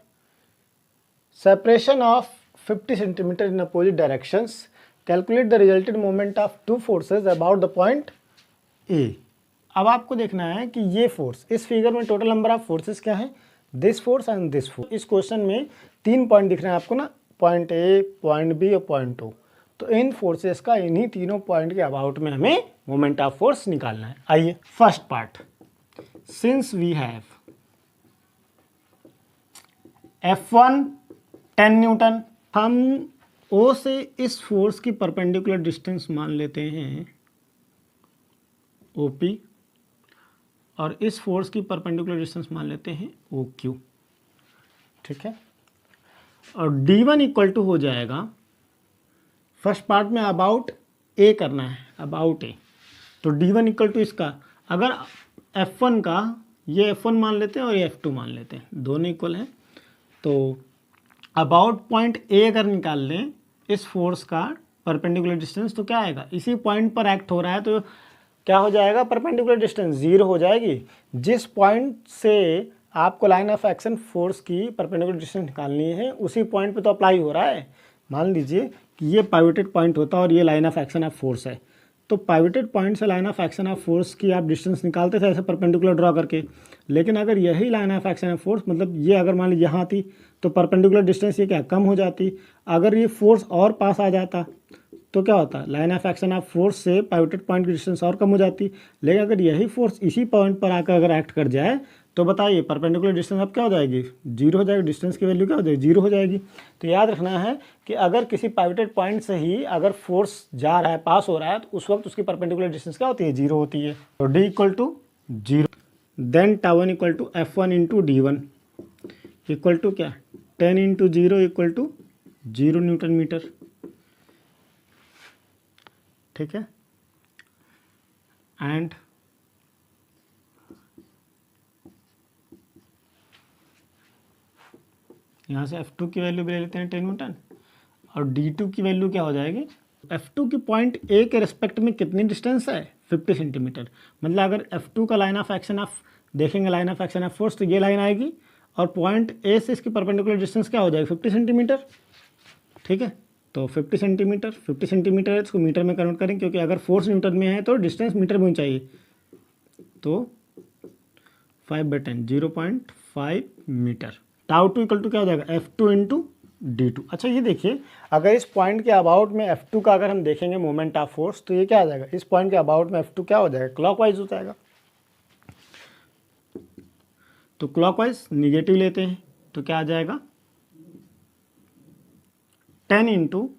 Speaker 1: separation of 50 centimeter in opposite directions, calculate the resultant moment of two forces about the point A। अब आपको देखना है कि ये force, इस figure में टोटल नंबर ऑफ फोर्सेस क्या है? This force and this force. इस क्वेश्चन में 3 पॉइंट दिख रहे हैं आपको ना, पॉइंट A, पॉइंट B और पॉइंट O। तो इन फोर्सेस का इन्हीं तीनों पॉइंट के अबाउट में हमें मोमेंट ऑफ फोर्स निकालना है। आइए first part, since we have F1 10 newton, हम O से इस फोर्स की परपेंडिकुलर डिस्टेंस मान लेते हैं OP और इस फोर्स की परपेंडिकुलर डिस्टेंस मान लेते हैं OQ, ठीक है। और D1 इक्वल टू हो जाएगा, फर्स्ट पार्ट में अबाउट A करना है, अबाउट A, तो D1 इक्वल टू इसका, अगर F1 का, ये F1 मान लेते हैं और ये F2 मान लेते हैं, दोनों इक्वल हैं, तो अबाउट पॉइंट A अगर निकाल लें इस फोर्स का परपेंडिकुलर डिस्टेंस तो क्या आएगा? इसी पॉइंट पर एक्ट हो रहा है तो क्या हो जाएगा? परपेंडिकुलर डिस्टेंस 0 हो जाएगी। जिस पॉइंट से आपको लाइन ऑफ एक्शन फोर्स की परपेंडिकुलर डिस्टेंस निकालनी है, उसी पॉइंट पे तो अप्लाई हो रहा है। मान लीजिए कि ये पाइवोटेड पॉइंट होता है और ये line of action of force है, तो पाइवोटेड पॉइंट से line of action of force की आप डिस्टेंस निकालते थे ऐसे परपेंडिकुलर ड्रॉ करके। लेकिन अगर यही line of action of force, मतलब ये अगर मान लीजिए यहाँ आती तो परपेंडिकुलर डिस्टेंस ये क्या कम हो जाती। अगर ये फोर्स और पास आ जाता तो क्या होता, line of action of force से पाइवोटेड पॉइंट की डिस्टेंस और कम हो जाती। लेकिन अगर यही फोर्स इसी पॉइंट पर आकर अगर एक्ट कर जाए तो बताइए परपेंडिकुलर डिस्टेंस अब क्या हो जाएगी, जीरो हो जाएगी। डिस्टेंस की वैल्यू क्या हो जाएगी, जीरो हो जाएगी। तो याद रखना है कि अगर किसी पाइवोटेड पॉइंट से ही अगर फोर्स जा रहा है, पास हो रहा है, तो उस वक्त उसकी परपेंडिकुलर डिस्टेंस क्या होती है, जीरो होती है। तो d equal to zero, then τ1 equal to F1 into d1 equal to क्या, 10 into zero equal to 0 newton metre. ठीक है, एंड यहाँ से F2 की वैल्यू भी ले लेते हैं 10 न्यूटन, और D2 की वैल्यू क्या हो जाएगी, F2 की पॉइंट A के रिस्पेक्ट में कितनी डिस्टेंस है, 50 सेंटीमीटर। मतलब अगर F2 का लाइन ऑफ एक्शन ऑफ देखेंगे, line of action of force, तो ये लाइन आएगी और पॉइंट A से इसकी परपेंडिकुलर डिस्टेंस क्या हो जाएगी, 50 सेंटीमीटर। ठीक है, तो 50 सेंटीमीटर है, इसको मीटर में कन्वर्ट करें क्योंकि अगर फोर्स न्यूटन में है तो डिस्टेंस मीटर में होनी चाहिए। तो 5/10 0.5 मीटर। τ2 इक्वल टू क्या हो जाएगा, F2 इंटू D2। अच्छा ये देखिए, अगर इस पॉइंट के अबाउट में F2 का अगर हम देखेंगे मोमेंट ऑफ फोर्स, तो ये क्या आ जाएगा, इस पॉइंट के अबाउट में F2 क्या हो जाएगा, क्लॉकवाइज हो जाएगा। तो क्लॉकवाइज निगेटिव लेते हैं तो क्या आ जाएगा, 10 इंटू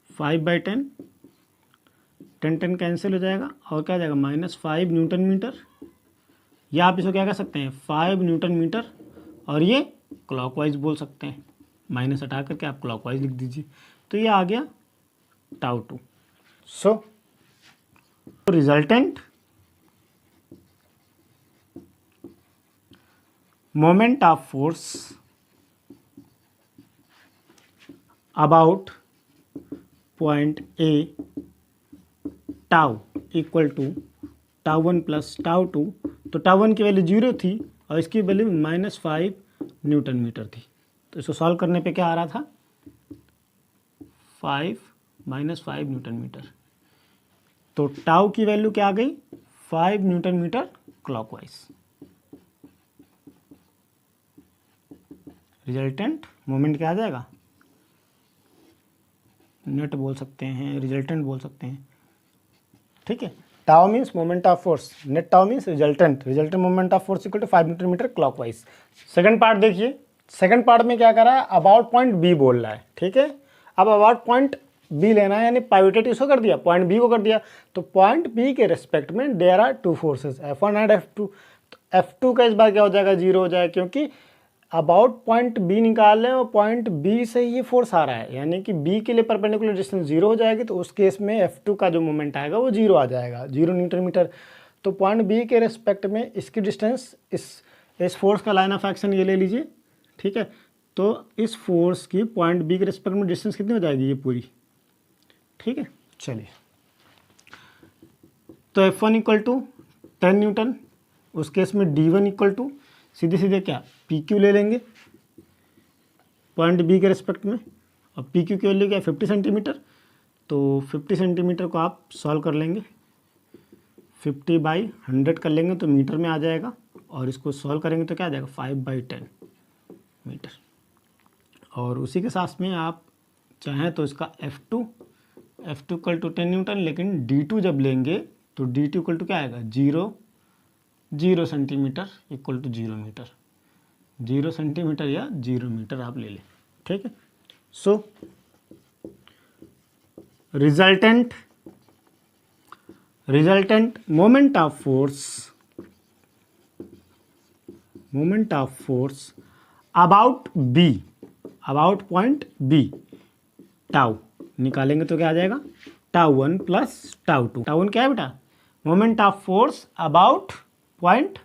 Speaker 1: 5/10, 10 कैंसिल हो जाएगा और क्या आ जाएगा, -5 न्यूटन मीटर। या आप इसको क्या कह सकते हैं, 5 न्यूटन मीटर, और ये क्लॉकवाइज बोल सकते हैं, माइनस हटा करके आप क्लॉकवाइज लिख दीजिए। तो ये आ गया τ2। So resultant moment of force about point A τ equal to τ1 plus τ2। तो τ1 की वैल्यू 0 थी और इसकी वैल्यू -5 न्यूटन मीटर थी। तो इसको सॉल्व करने पे क्या आ रहा था, 5 न्यूटन मीटर। तो τ की वैल्यू क्या आ गई, 5 newton metre clockwise. Resultant moment क्या आ जाएगा, नेट बोल सकते हैं, रिजल्टेंट बोल सकते हैं। ठीक है, tau means moment of force, net tau means resultant moment of force equal to 5 newton metre clockwise. Second part देखिए, सेकंड पार्ट में क्या कर रहा है, अबाउट पॉइंट बी बोल रहा है। ठीक है, अब अबाउट पॉइंट बी लेना है, यानी पाइवोटेड इसको कर दिया, पॉइंट बी को कर दिया। तो पॉइंट बी के रिस्पेक्ट में there are two forces, F1 and F2। तो F2 का इस बार क्या हो जाएगा, जीरो हो जाएगा, क्योंकि अबाउट पॉइंट बी निकाल रहे हैं और पॉइंट बी से ये फोर्स आ रहा है, यानी कि बी के लिए परपेंडिकुलर डिस्टेंस जीरो हो जाएगी। तो उस केस में F2 का जो मोमेंट आएगा वो जीरो आ जाएगा, 0 न्यूटन मीटर। तो पॉइंट बी के रिस्पेक्ट में इसकी डिस्टेंस, इस फोर्स का लाइन ऑफ एक्शन ये ले लीजिए। ठीक है, तो इस फोर्स की पॉइंट बी के रिस्पेक्ट में डिस्टेंस कितनी हो जाएगी, ये पूरी। ठीक है, चलिए, तो F1 इक्वल टू 10 न्यूटन, उस केस में D1 इक्वल टू सीधे सीधे क्या, PQ ले लेंगे पॉइंट बी के रिस्पेक्ट में, और PQ की वैल्यू क्या है, 50 सेंटीमीटर। तो 50 सेंटीमीटर को आप सॉल्व कर लेंगे, 50/100 कर लेंगे तो मीटर में आ जाएगा, और इसको सॉल्व करेंगे तो क्या आ जाएगा, 5/10 मीटर। और उसी के साथ में आप चाहें तो इसका F2 इक्वल टू 10 न्यूटन, लेकिन D2 जब लेंगे तो D2 इक्वल टू क्या आएगा, 0 centimetre equal to 0 metre, 0 centimetre या 0 मीटर आप ले लें। ठीक है, so resultant moment of force about point B, tau निकालेंगे तो क्या आ जाएगा, τ1 प्लस τ2। τ1 क्या है बेटा, moment of force about point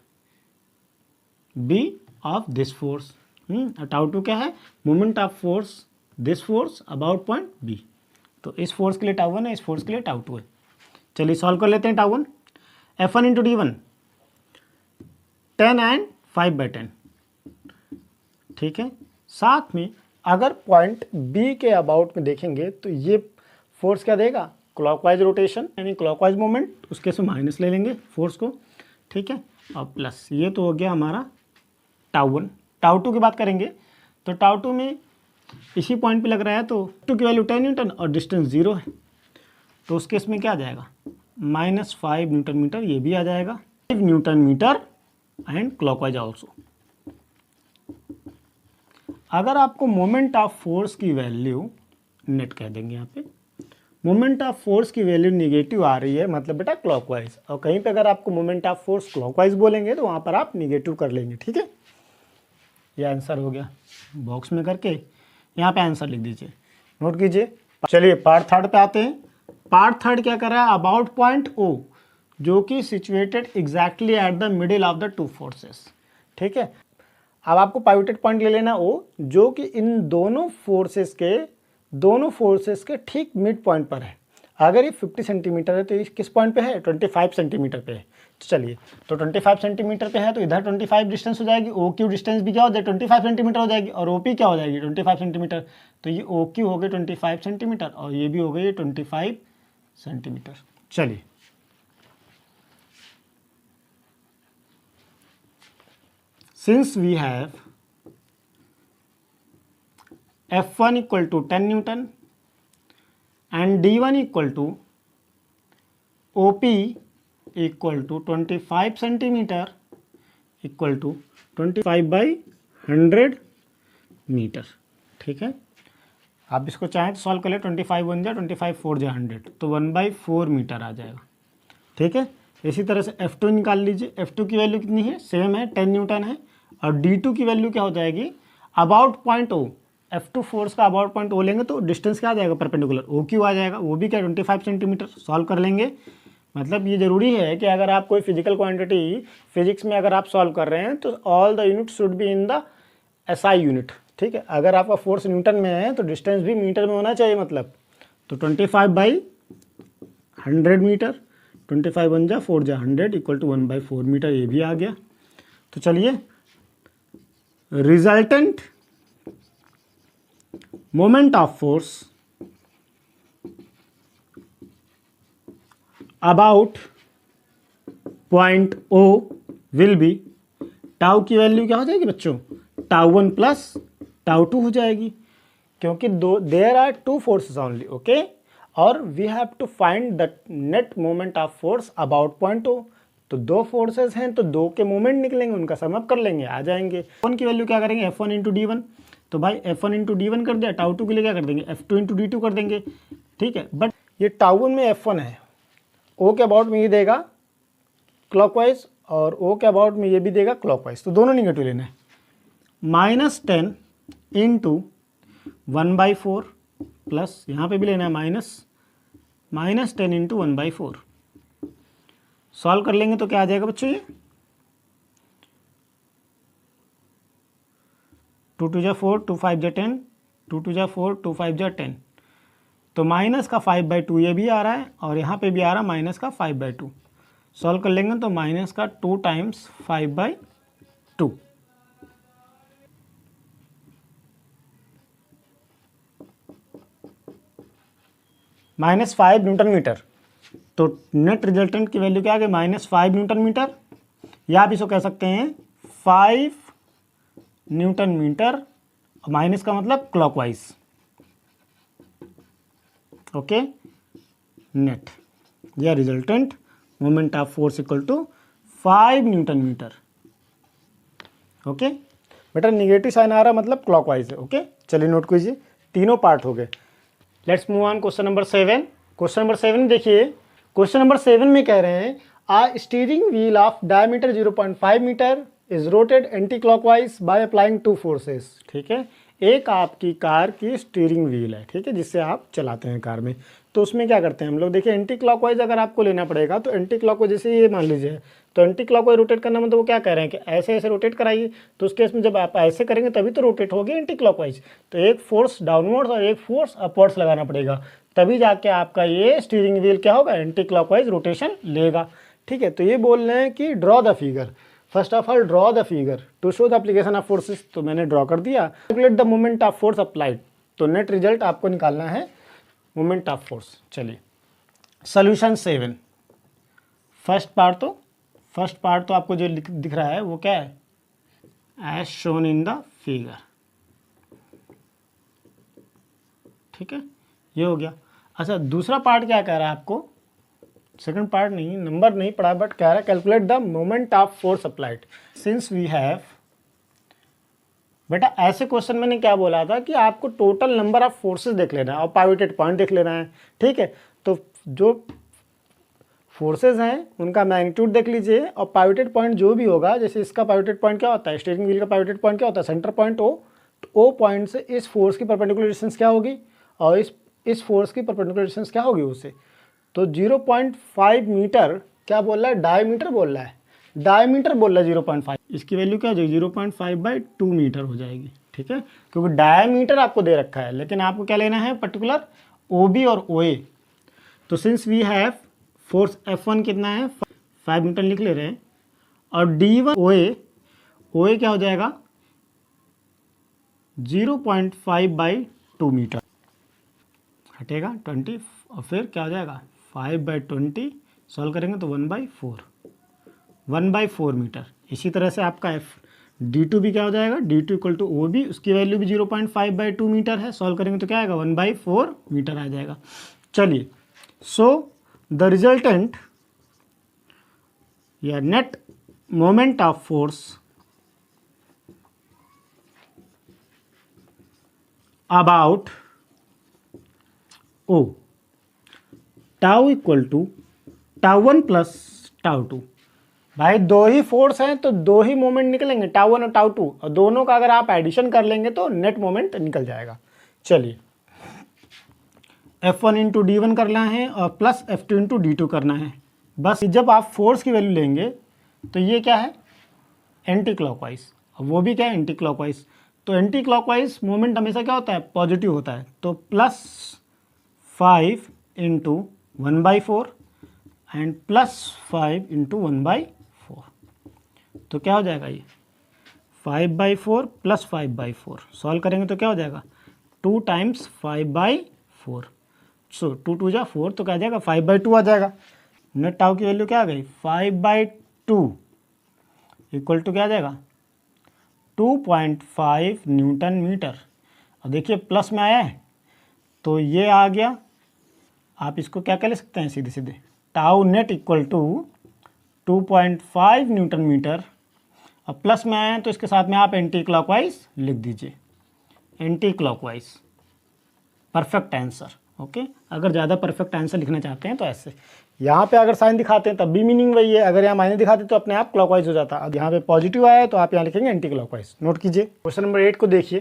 Speaker 1: B of this force, और τ2 क्या है, moment of force this force about point B. तो इस फोर्स के लिए τ1 है, इस फोर्स के लिए τ2 है। चलिए सॉल्व कर लेते हैं। τ1 F1 इंटू D1, 10 एंड 5/10, ठीक है। साथ में अगर पॉइंट बी के अबाउट में देखेंगे तो ये फोर्स क्या देगा, क्लॉकवाइज रोटेशन यानी क्लॉकवाइज मोमेंट, उसके से माइनस ले लेंगे फोर्स को, ठीक है। और प्लस ये तो हो गया हमारा टाउ1। टाउ2 की बात करेंगे तो टाउ2 में इसी पॉइंट पे लग रहा है तो टू की वैल्यू 10 न्यूटन और डिस्टेंस 0 है, तो उस केस में क्या आ जाएगा, -5 न्यूटन मीटर, ये भी आ जाएगा 5 newton metre and clockwise also. अगर आपको मोमेंट ऑफ फोर्स की वैल्यू नेट कह देंगे, यहाँ पे मोमेंट ऑफ फोर्स की वैल्यू निगेटिव आ रही है मतलब बेटा क्लॉकवाइज, और कहीं पे अगर आपको मोमेंट ऑफ फोर्स क्लॉकवाइज बोलेंगे तो वहाँ पर आप निगेटिव कर लेंगे, ठीक है। ये आंसर हो गया, बॉक्स में करके यहाँ पे आंसर लिख दीजिए, नोट कीजिए। चलिए पार्ट थर्ड पे आते हैं। पार्ट थर्ड क्या कर रहा है, अबाउट पॉइंट ओ जो कि situated exactly at the middle of the two forces, ठीक है। अब आपको पाइवोटेड पॉइंट ले लेना ओ जो कि इन दोनों फोर्सेस के ठीक मिड पॉइंट पर है। अगर ये 50 सेंटीमीटर है तो ये किस पॉइंट पे है, 25 सेंटीमीटर पे है। तो चलिए, तो 25 सेंटीमीटर पे है तो इधर 25 डिस्टेंस हो जाएगी, ओ क्यू डिस्टेंस भी क्या हो जाएगी 25 सेंटीमीटर हो जाएगी, और ओ पी क्या हो जाएगी 25 सेंटीमीटर। तो ये ओ क्यू हो गए 25 सेंटीमीटर और ये भी हो गई 25 सेंटीमीटर। चलिए, since we have F1 equal to 10 newton and D1 equal to OP equal to 25 centimetre equal to 25/100 metre, ठीक है। आप इसको चाहें तो सॉल्व कर ले, 25 1 जा 25 4 जा 100, तो 1/4 मीटर आ जाएगा, ठीक है। इसी तरह से F2 निकाल लीजिए। F2 की वैल्यू कितनी है, सेम है 10 न्यूटन है, और D2 की वैल्यू क्या हो जाएगी, about point O, F2 force का अबाउट पॉइंट ओ लेंगे तो डिस्टेंस क्या आ जाएगा परपेंडिकुलर, ओ क्यू आ जाएगा, वो भी क्या 25 सेंटीमीटर। सॉल्व कर लेंगे। मतलब ये जरूरी है कि अगर आप कोई फिजिकल क्वांटिटी फिजिक्स में अगर आप सॉल्व कर रहे हैं तो all the unit should be in the SI unit, ठीक है। अगर आपका फोर्स न्यूटन में है तो डिस्टेंस भी मीटर में होना चाहिए, मतलब तो 25/100 मीटर, 25 1 जा 4 जा 100 इक्वल टू 1/4 मीटर, ये भी आ गया। तो चलिए, resultant moment of force about point O will be, tau की वैल्यू क्या हो जाएगी बच्चों, टाउ1 प्लस टाउ2 हो जाएगी, क्योंकि there are two forces only, okay, और we have to find the net moment of force about point O. तो दो फोर्सेस हैं तो दो के मोमेंट निकलेंगे, उनका सम अप कर लेंगे, आ जाएंगे। F1 की वैल्यू क्या करेंगे, F1 इंटू D1, तो भाई F1 इंटू D1 कर दिया, टाउ2 के लिए क्या कर देंगे, F2 इंटू D2 कर देंगे, ठीक है। बट ये टाउ1 में F1 है, ओ के अबाउट में ये देगा क्लॉकवाइज और ओ के अबाउट में ये भी देगा क्लॉकवाइज, तो दोनों निगेटिव लेना है। -10 इंटू 1/4 प्लस यहाँ पे भी लेना है -10 इंटू 1/4। सॉल्व कर लेंगे तो क्या आ जाएगा बच्चों, ये 2 2 जा 4 2 5 जा 10, 2 2 जा 4 2 5 जा 10, तो माइनस का 5/2 ये भी आ रहा है और यहाँ पे भी आ रहा है माइनस का 5/2। सॉल्व कर लेंगे तो माइनस का 2 टाइम्स 5/2, -5 न्यूटन मीटर। तो नेट रिजल्टेंट की वैल्यू क्या आ गई, -5 न्यूटन मीटर, या आप इसको कह सकते हैं 5 न्यूटन मीटर, माइनस का मतलब क्लॉकवाइज, ओके। नेट या resultant moment of force equal to 5 newton metre, okay. बेटा निगेटिव साइन आ रहा मतलब क्लॉकवाइज है, ओके। चलिए नोट कीजिए, तीनों पार्ट हो गए। Let's move on question number 7। Question number 7 देखिए, क्वेश्चन नंबर 7 में कह रहे हैं a steering wheel of diameter 0.5 metre is rotated anti clockwise by applying two forces, ठीक है। एक आपकी कार की स्टीयरिंग व्हील है, ठीक है, जिससे आप चलाते हैं कार में, तो उसमें क्या करते हैं हम लोग, देखिए एंटी क्लॉकवाइज अगर आपको लेना पड़ेगा तो एंटी क्लॉकवाइज, जैसे ये मान लीजिए, तो एंटी क्लॉकवाइज रोटेट करना मतलब वो क्या कह रहे हैं कि ऐसे ऐसे रोटेट कराइए, तो उस केस में जब आप ऐसे करेंगे तभी तो रोटेट होगी एंटी क्लॉकवाइज, तो एक फोर्स डाउनवर्ड्स और एक फोर्स अपवर्ड्स लगाना पड़ेगा, तभी जाके आपका ये स्टीयरिंग व्हील क्या होगा, एंटी क्लॉकवाइज रोटेशन लेगा, ठीक है। तो ये बोल रहे हैं कि draw the figure, first of all draw the figure to show the application of forces, तो मैंने ड्रॉ कर दिया। Calculate the moment of force applied, तो नेट रिजल्ट आपको निकालना है मोमेंट ऑफ फोर्स। चलिए सोल्यूशन 7, फर्स्ट पार्ट तो आपको जो दिख रहा है वो क्या है, as shown in the figure, ठीक है, ये हो गया। अच्छा दूसरा पार्ट क्या कह रहा है आपको, सेकंड पार्ट नहीं, नंबर नहीं पढ़ा, बट कह रहा है calculate the moment of force applied since we have. बेटा ऐसे क्वेश्चन मैंने क्या बोला था कि आपको टोटल नंबर ऑफ फोर्सेस देख लेना है और पाइवोटेड पॉइंट देख लेना है, ठीक है। तो जो फोर्सेस हैं उनका मैग्नीट्यूड देख लीजिए और पाइवोटेड पॉइंट जो भी होगा, जैसे इसका पाइवोटेड पॉइंट क्या होता है, स्टीयरिंग व्हील का पाइवोटेड पॉइंट क्या होता है, सेंटर पॉइंट ओ पॉइंट से इस फोर्स की परपेंडिकुलर डिस्टेंस क्या होगी और इस फोर्स की परपेंडिकुलर डिस्टेंस क्या होगी उससे। तो 0.5 मीटर क्या बोल रहा है, डायमीटर बोल रहा है, डायमीटर बोल रहा है 0.5, इसकी वैल्यू क्या हो जाएगी 0.5/2 मीटर हो जाएगी, ठीक है, क्योंकि डायमीटर आपको दे रखा है, लेकिन आपको क्या लेना है पर्टिकुलर OB और OA। तो since we have force F1 कितना है 5 न्यूटन लिख ले रहे हैं, और D1 OA क्या हो जाएगा 0.5/2 मीटर, हटेगा 20 और फिर क्या हो जाएगा 5/20, सॉल्व करेंगे तो 1/4 मीटर। इसी तरह से आपका D2 भी क्या हो जाएगा, D2 = OB, उसकी वैल्यू भी 0.5/2 मीटर है, सॉल्व करेंगे तो क्या आएगा 1/4 मीटर आ जाएगा। चलिए सो द रिजल्टेंट या net moment of force about O tau = τ1 + τ2। भाई दो ही फोर्स हैं तो दो ही मोमेंट निकलेंगे, τ1 और τ2, और दोनों का अगर आप एडिशन कर लेंगे तो नेट मोमेंट निकल जाएगा। चलिए F1 × D1 करना है और प्लस F2 × D2 करना है। बस जब आप फोर्स की वैल्यू लेंगे तो ये क्या है एंटी क्लॉकवाइज, वो भी क्या है एंटी क्लॉकवाइज। तो एंटी क्लॉकवाइज मोमेंट हमेशा क्या होता है पॉजिटिव होता है, तो +5 × 1/4 एंड +5 × 1/4, तो क्या हो जाएगा ये 5/4 + 5/4, सॉल्व करेंगे तो क्या हो जाएगा 2 × 5/4, सो 2 × 2 = 4, तो क्या आ जाएगा 5/2 आ जाएगा। नेट टाउ की वैल्यू क्या आ गई 5/2 = क्या आ जाएगा 2.5 न्यूटन मीटर। और देखिए प्लस में आया है तो ये आ गया, आप इसको क्या कर सकते हैं सीधे सीधे, टाउ नेट = 2.5 न्यूटन मीटर, और प्लस में आया है तो इसके साथ में आप एंटी क्लॉकवाइज लिख दीजिए, anti clockwise perfect answer. Okay, अगर ज़्यादा परफेक्ट आंसर लिखना चाहते हैं तो ऐसे, यहाँ पे अगर साइन दिखाते हैं तब भी मीनिंग वही है, अगर यहाँ माइनस दिखाते तो अपने आप क्लॉकवाइज हो जाता। अब यहाँ पे पॉजिटिव आया है तो आप यहाँ लिखेंगे एंटी क्लॉकवाइज। नोट कीजिए क्वेश्चन नंबर 8 को देखिए,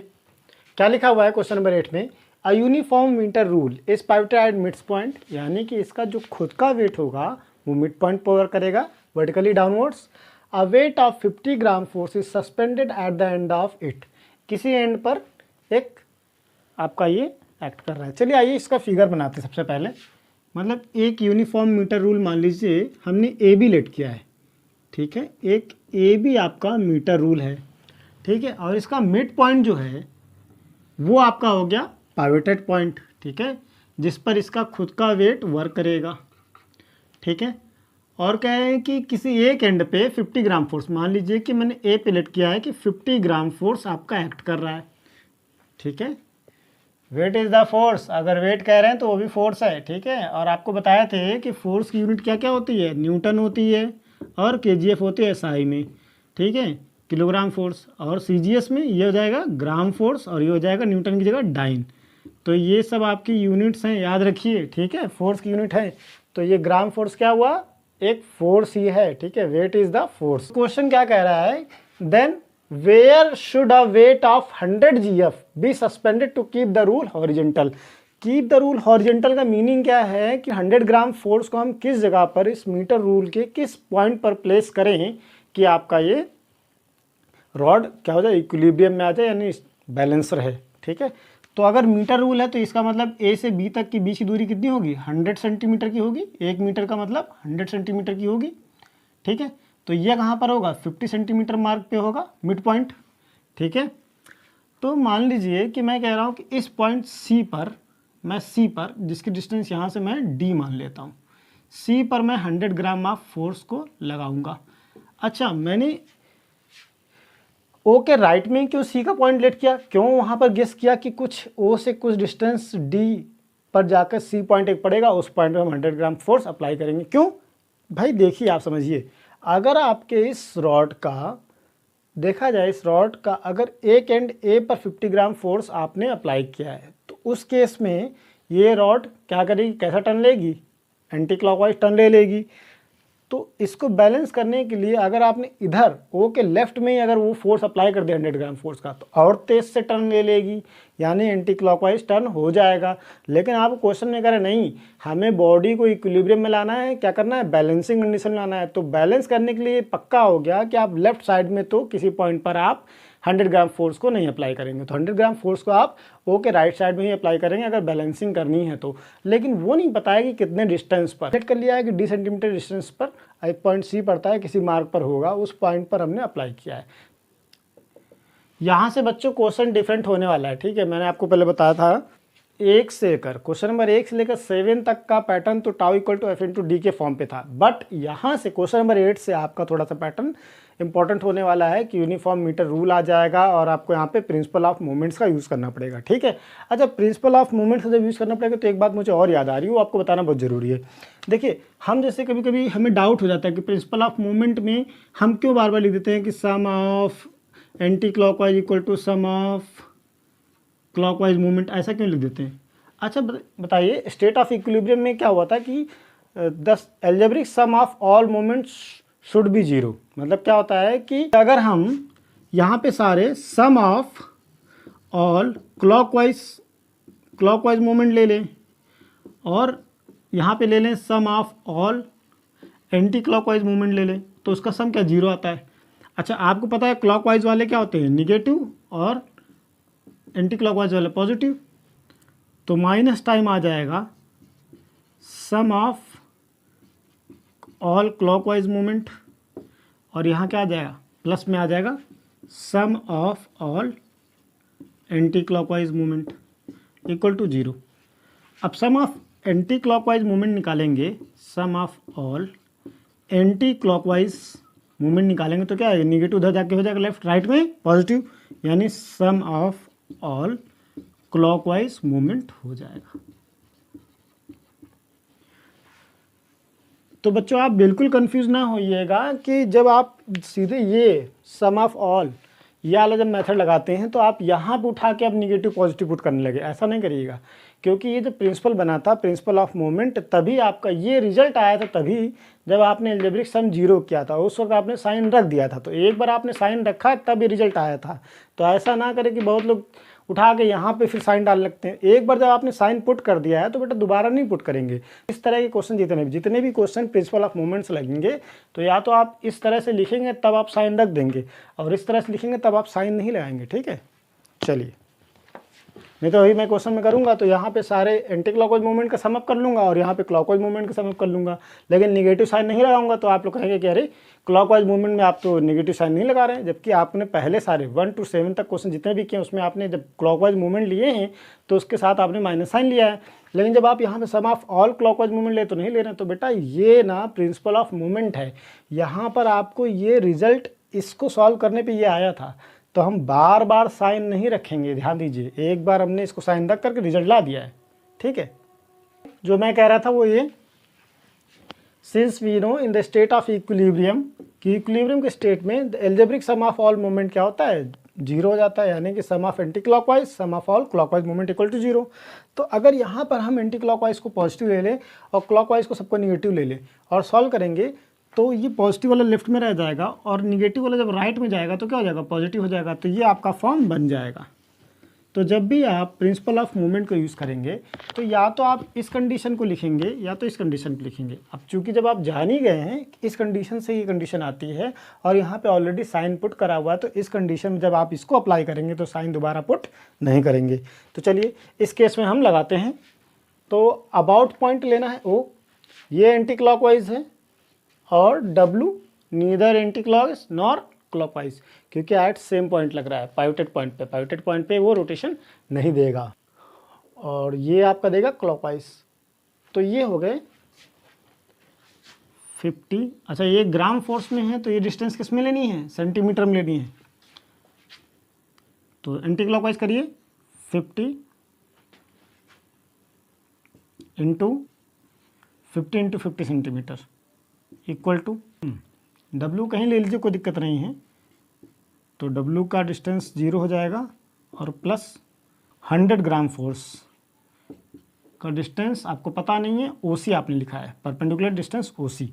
Speaker 1: क्या लिखा हुआ है क्वेश्चन नंबर 8 में, अ यूनिफॉर्म मीटर रूल इस पाइवोटेड एट मिड पॉइंट, यानी कि इसका जो खुद का वेट होगा वो मिड पॉइंट पर वर्क करेगा vertically downwards. A weight of 50 gram force is suspended at the end of it, किसी एंड पर एक आपका ये एक्ट कर रहा है। चलिए आइए इसका फिगर बनाते हैं सबसे पहले। मतलब एक यूनिफॉर्म मीटर रूल मान लीजिए हमने ए बी लेट किया है, ठीक है, एक ए बी आपका मीटर रूल है, ठीक है, और इसका मिड पॉइंट जो है वो आपका हो गया पाइवोटेड पॉइंट, ठीक है, जिस पर इसका खुद का वेट वर्क करेगा, ठीक है। और कह रहे हैं कि किसी एक एंड पे 50 ग्राम फोर्स, मान लीजिए कि मैंने ए पे लेट किया है कि 50 ग्राम फोर्स आपका एक्ट कर रहा है, ठीक है। वेट इज़ द फोर्स, अगर वेट कह रहे हैं तो वो भी फोर्स है, ठीक है। और आपको बताया थे कि फोर्स की यूनिट क्या क्या होती है, न्यूटन होती है और केजीएफ होती है एसआई में, ठीक है, किलोग्राम फोर्स। और सीजीएस में ये हो जाएगा ग्राम फोर्स और ये हो जाएगा न्यूटन की जगह डाइन। तो ये सब आपकी यूनिट्स हैं, याद रखिए, ठीक है, फोर्स की यूनिट है। तो ये ग्राम फोर्स क्या हुआ, एक फोर्स ही है, ठीक है, weight is the force. Question क्या कह रहा है, then where should a weight of 100 GF be suspended to keep the rule horizontal. Keep the rule horizontal का मीनिंग क्या है कि 100 ग्राम फोर्स को हम किस जगह पर इस मीटर रूल के किस पॉइंट पर प्लेस करें कि आपका ये रॉड क्या हो जाए इक्विलिब्रियम में आ जाए, यानी बैलेंस रहे, ठीक है। तो अगर मीटर रूल है तो इसका मतलब ए से बी तक की बीच की दूरी कितनी होगी 100 सेंटीमीटर की होगी, 1 मीटर का मतलब 100 सेंटीमीटर की होगी, ठीक है। तो ये कहाँ पर होगा, 50 सेंटीमीटर मार्क पे होगा मिड पॉइंट, ठीक है। तो मान लीजिए कि मैं कह रहा हूँ कि इस पॉइंट सी पर, मैं सी पर जिसकी डिस्टेंस यहाँ से मैं डी मान लेता हूँ, सी पर मैं 100 ग्राम ऑफ फोर्स को लगाऊंगा। अच्छा, मैंने ओ के राइट में क्यों सी का पॉइंट लेट किया, क्यों वहाँ पर गेस किया कि कुछ ओ से कुछ डिस्टेंस डी पर जाकर सी पॉइंट एक पड़ेगा, उस पॉइंट पर हम 100 ग्राम फोर्स अप्लाई करेंगे। क्यों भाई, देखिए आप समझिए, अगर आपके इस रॉड का देखा जाए, इस रॉड का अगर एक एंड ए पर 50 ग्राम फोर्स आपने अप्लाई किया है, तो उस केस में ये रॉड क्या करेगी, कैसा टर्न लेगी, एंटी क्लॉकवाइज टर्न ले लेगी। तो इसको बैलेंस करने के लिए अगर आपने इधर ओ के लेफ्ट में ही अगर वो फोर्स अप्लाई कर दिया 100 ग्राम फोर्स का, तो और तेज से टर्न ले लेगी, यानी एंटी क्लॉकवाइज टर्न हो जाएगा। लेकिन आप क्वेश्चन में करें नहीं, हमें बॉडी को इक्विलिब्रियम में लाना है, क्या करना है, बैलेंसिंग कंडीशन में लाना है। तो बैलेंस करने के लिए पक्का हो गया कि आप लेफ्ट साइड में तो किसी पॉइंट पर आप 100 ग्राम फोर्स को नहीं अप्लाई करेंगे, तो 100 ग्राम फोर्स को आप ओ के राइट साइड में ही अप्लाई करेंगे अगर बैलेंसिंग करनी है तो। लेकिन वो नहीं बताया कि कितने डिस्टेंस पर, सेट कर लिया है कि डी सेंटीमीटर डिस्टेंस पर एक पॉइंट सी पड़ता है, किसी मार्क पर होगा, उस पॉइंट पर हमने अप्लाई किया है। यहाँ से बच्चों क्वेश्चन डिफरेंट होने वाला है, ठीक है। मैंने आपको पहले बताया था एक से लेकर क्वेश्चन नंबर 1 से लेकर 7 तक का पैटर्न तो tau equal to F into D के फॉर्म पे था, बट यहाँ से क्वेश्चन नंबर 8 से आपका थोड़ा सा पैटर्न इंपॉर्टेंट होने वाला है कि यूनिफॉर्म मीटर रूल आ जाएगा और आपको यहाँ पे प्रिंसिपल ऑफ मोमेंट्स का यूज़ करना पड़ेगा, ठीक है। अच्छा, प्रिंसिपल ऑफ मोमेंट्स का जब यूज़ करना पड़ेगा तो एक बात मुझे और याद आ रही है, वो आपको बताना बहुत ज़रूरी है। देखिए, हम जैसे कभी कभी हमें डाउट हो जाता है कि प्रिंसिपल ऑफ मोमेंट में हम क्यों बार बार लिख देते हैं कि sum of anti clockwise equal to sum of clockwise movement, ऐसा क्यों लिख देते हैं। अच्छा बताइए, स्टेट ऑफ इक्विलिब्रियम में क्या हुआ था कि the algebraic sum of all moments should be zero. मतलब क्या होता है कि अगर हम यहाँ पे सारे sum of all clockwise moment ले लें और यहाँ पे ले लें sum of all anti clockwise movement ले लें, तो उसका सम क्या, जीरो आता है। अच्छा, आपको पता है क्लॉकवाइज वाले क्या होते हैं, निगेटिव, और एंटी क्लॉकवाइज वाले पॉजिटिव। तो माइनस टाइम आ जाएगा sum of all clockwise movement, और यहाँ क्या आ जाएगा, प्लस में आ जाएगा sum of all anti clockwise movement equal to zero. अब sum of anti clockwise movement निकालेंगे, sum of all anti clockwise movement निकालेंगे तो क्या है, निगेटिव उधर जाके हो जाएगा लेफ्ट, राइट में पॉजिटिव, यानी सम ऑफ ऑल क्लॉकवाइज मूवमेंट हो जाएगा। तो बच्चों आप बिल्कुल कंफ्यूज ना होइएगा कि जब आप सीधे ये सम ऑफ ऑल ये वाला जब मेथड लगाते हैं तो आप यहाँ पे उठा के आप निगेटिव पॉजिटिव पुट करने लगे, ऐसा नहीं करिएगा। क्योंकि ये जब प्रिंसिपल बना था, प्रिंसिपल ऑफ मोमेंट, तभी आपका ये रिजल्ट आया था, तभी जब आपने एल्जेब्रिक सम जीरो किया था उस वक्त आपने साइन रख दिया था। तो एक बार आपने साइन रखा तब ये रिजल्ट आया था। तो ऐसा ना करें कि बहुत लोग उठा के यहाँ पे फिर साइन डाल लगते हैं। एक बार जब आपने साइन पुट कर दिया है तो बेटा दोबारा नहीं पुट करेंगे। इस तरह के क्वेश्चन जितने भी क्वेश्चन प्रिंसिपल ऑफ मोमेंट्स लगेंगे तो या तो आप इस तरह से लिखेंगे तब आप साइन रख देंगे, और इस तरह से लिखेंगे तब आप साइन नहीं लगाएंगे, ठीक है। चलिए, नहीं तो अभी मैं क्वेश्चन में करूँगा तो यहाँ पे सारे एंटी क्लॉकवाइज मूवमेंट का सम अप कर लूँगा और यहाँ पे क्लॉकवाइज मूवमेंट का सम अप कर लूँगा, लेकिन निगेटिव साइन नहीं लगाऊंगा। तो आप लोग कहेंगे कि अरे क्लॉकवाइज मूवमेंट में आप तो निगेटिव साइन नहीं लगा रहे हैं, जबकि आपने पहले सारे 1 to 7 तक क्वेश्चन जितने भी किए उसमें आपने जब क्लॉकवाइज मूवमेंट लिए हैं तो उसके साथ आपने माइनस साइन लिया है। लेकिन जब आप यहाँ पे सम ऑफ ऑल क्लॉकवाइज मूवमेंट ले तो नहीं ले रहे हैं। तो बेटा ये ना प्रिंसिपल ऑफ मूवमेंट है, यहाँ पर आपको ये रिजल्ट इसको सॉल्व करने पर ये आया था। तो हम बार बार साइन नहीं रखेंगे, ध्यान दीजिए, एक बार हमने इसको साइन रख करके रिजल्ट ला दिया है, ठीक है। जो मैं कह रहा था वो ये, since we know in the state of equilibrium, कि इक्विलिब्रियम के स्टेट में the algebraic sum of all moment क्या होता है, जीरो हो जाता है, यानी कि sum of anti clockwise sum of all clockwise moment equal to zero. तो अगर यहाँ पर हम एंटी क्लॉकवाइज को पॉजिटिव ले लें और क्लॉकवाइज को सबको निगेटिव ले लें और सॉल्व करेंगे तो ये पॉजिटिव वाला लेफ्ट में रह जाएगा और निगेटिव वाला जब राइट में जाएगा तो क्या हो जाएगा, पॉजिटिव हो जाएगा। तो ये आपका फॉर्म बन जाएगा। तो जब भी आप प्रिंसिपल ऑफ मूवमेंट को यूज़ करेंगे तो या तो आप इस कंडीशन को लिखेंगे या तो इस कंडीशन को लिखेंगे। अब चूंकि जब आप जान ही गए हैं इस कंडीशन से ये कंडीशन आती है और यहाँ पे ऑलरेडी साइन पुट करा हुआ है, तो इस कंडीशन में जब आप इसको अप्लाई करेंगे तो साइन दोबारा पुट नहीं करेंगे। तो चलिए इस केस में हम लगाते हैं। तो अबाउट पॉइंट लेना है ओ, ये एंटी क्लॉकवाइज है और W neither anti clockwise nor clockwise, क्योंकि एट सेम पॉइंट लग रहा है पाइवोटेड पॉइंट पे वो रोटेशन नहीं देगा, और ये आपका देगा क्लॉकवाइज। तो ये हो गए 50। अच्छा, ये ग्राम फोर्स में है तो ये डिस्टेंस किस में लेनी है, सेंटीमीटर में लेनी है। तो एंटी क्लॉकवाइज करिए, 50 into 50 centimetre equal to W कहीं ले लीजिए, कोई दिक्कत नहीं है। तो W का डिस्टेंस 0 हो जाएगा और प्लस 100 ग्राम फोर्स का डिस्टेंस आपको पता नहीं है, OC आपने लिखा है, परपेंडिकुलर डिस्टेंस OC।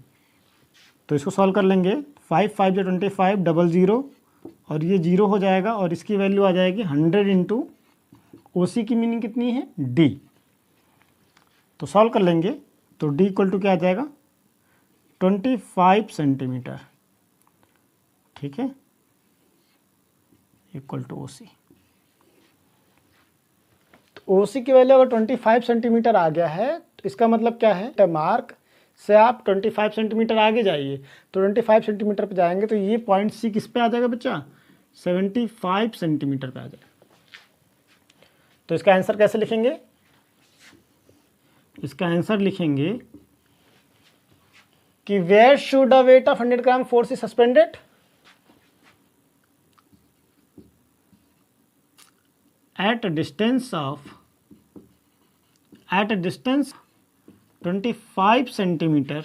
Speaker 1: तो इसको सॉल्व कर लेंगे, 5 5 25 00 और ये 0 हो जाएगा और इसकी वैल्यू आ जाएगी 100 इंटू OC की मीनिंग कितनी है D। तो सॉल्व कर लेंगे तो D इक्वल टू क्या आ जाएगा 25 सेंटीमीटर, ठीक है, इक्वल टू OC। तो OC की वैल्यू अगर 25 सेंटीमीटर आ गया है तो इसका मतलब क्या है, मार्क से आप 25 सेंटीमीटर आगे जाइए, तो 25 सेंटीमीटर पे जाएंगे तो ये पॉइंट C किस पे आ जाएगा बच्चा, 75 सेंटीमीटर पे आ जाएगा। तो इसका आंसर कैसे लिखेंगे, इसका आंसर लिखेंगे कि where should a weight of 100 gram force is suspended at a distance 25 centimeter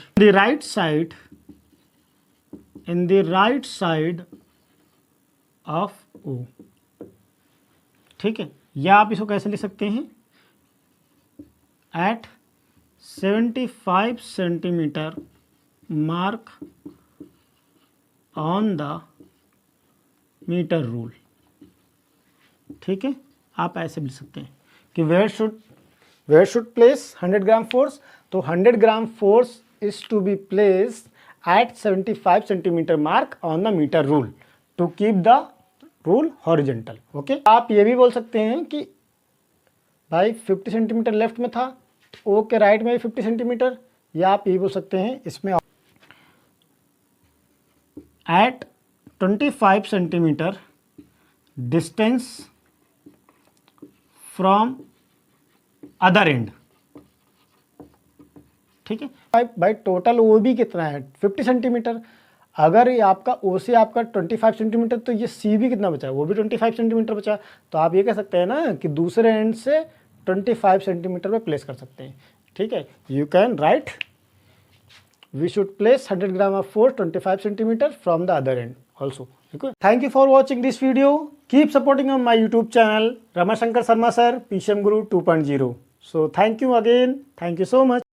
Speaker 1: in the right side of O। ठीक है, या आप इसको कैसे लिख सकते हैं, at 75 centimetre mark on the metre rule. ठीक है, आप ऐसे भी लिख सकते हैं कि where should place 100 gram force, तो 100 gram force is to be placed at 75 centimetre mark on the metre rule to keep the rule horizontal. Okay, आप ये भी बोल सकते हैं कि भाई 50 सेंटीमीटर लेफ्ट में था, ओ के राइट में भी 50 सेंटीमीटर, या आप ये बोल सकते हैं इसमें at 25 centimetre distance from other end. ठीक है भाई, टोटल ओ बी कितना है 50 सेंटीमीटर, अगर ये आपका ओ सी आपका 25 सेंटीमीटर तो ये सी भी कितना बचा है, वो भी 25 सेंटीमीटर बचा। तो आप ये कह सकते हैं ना कि दूसरे एंड से 25 सेंटीमीटर पे प्लेस कर सकते हैं। ठीक है, you can write we should place 100 gram of force 25 centimetre from the other end also. Thank you for watching this video. Keep supporting on my YouTube channel, Ramashankar Sharma Sir, PCM Guru 2.0. So thank you again. Thank you so much.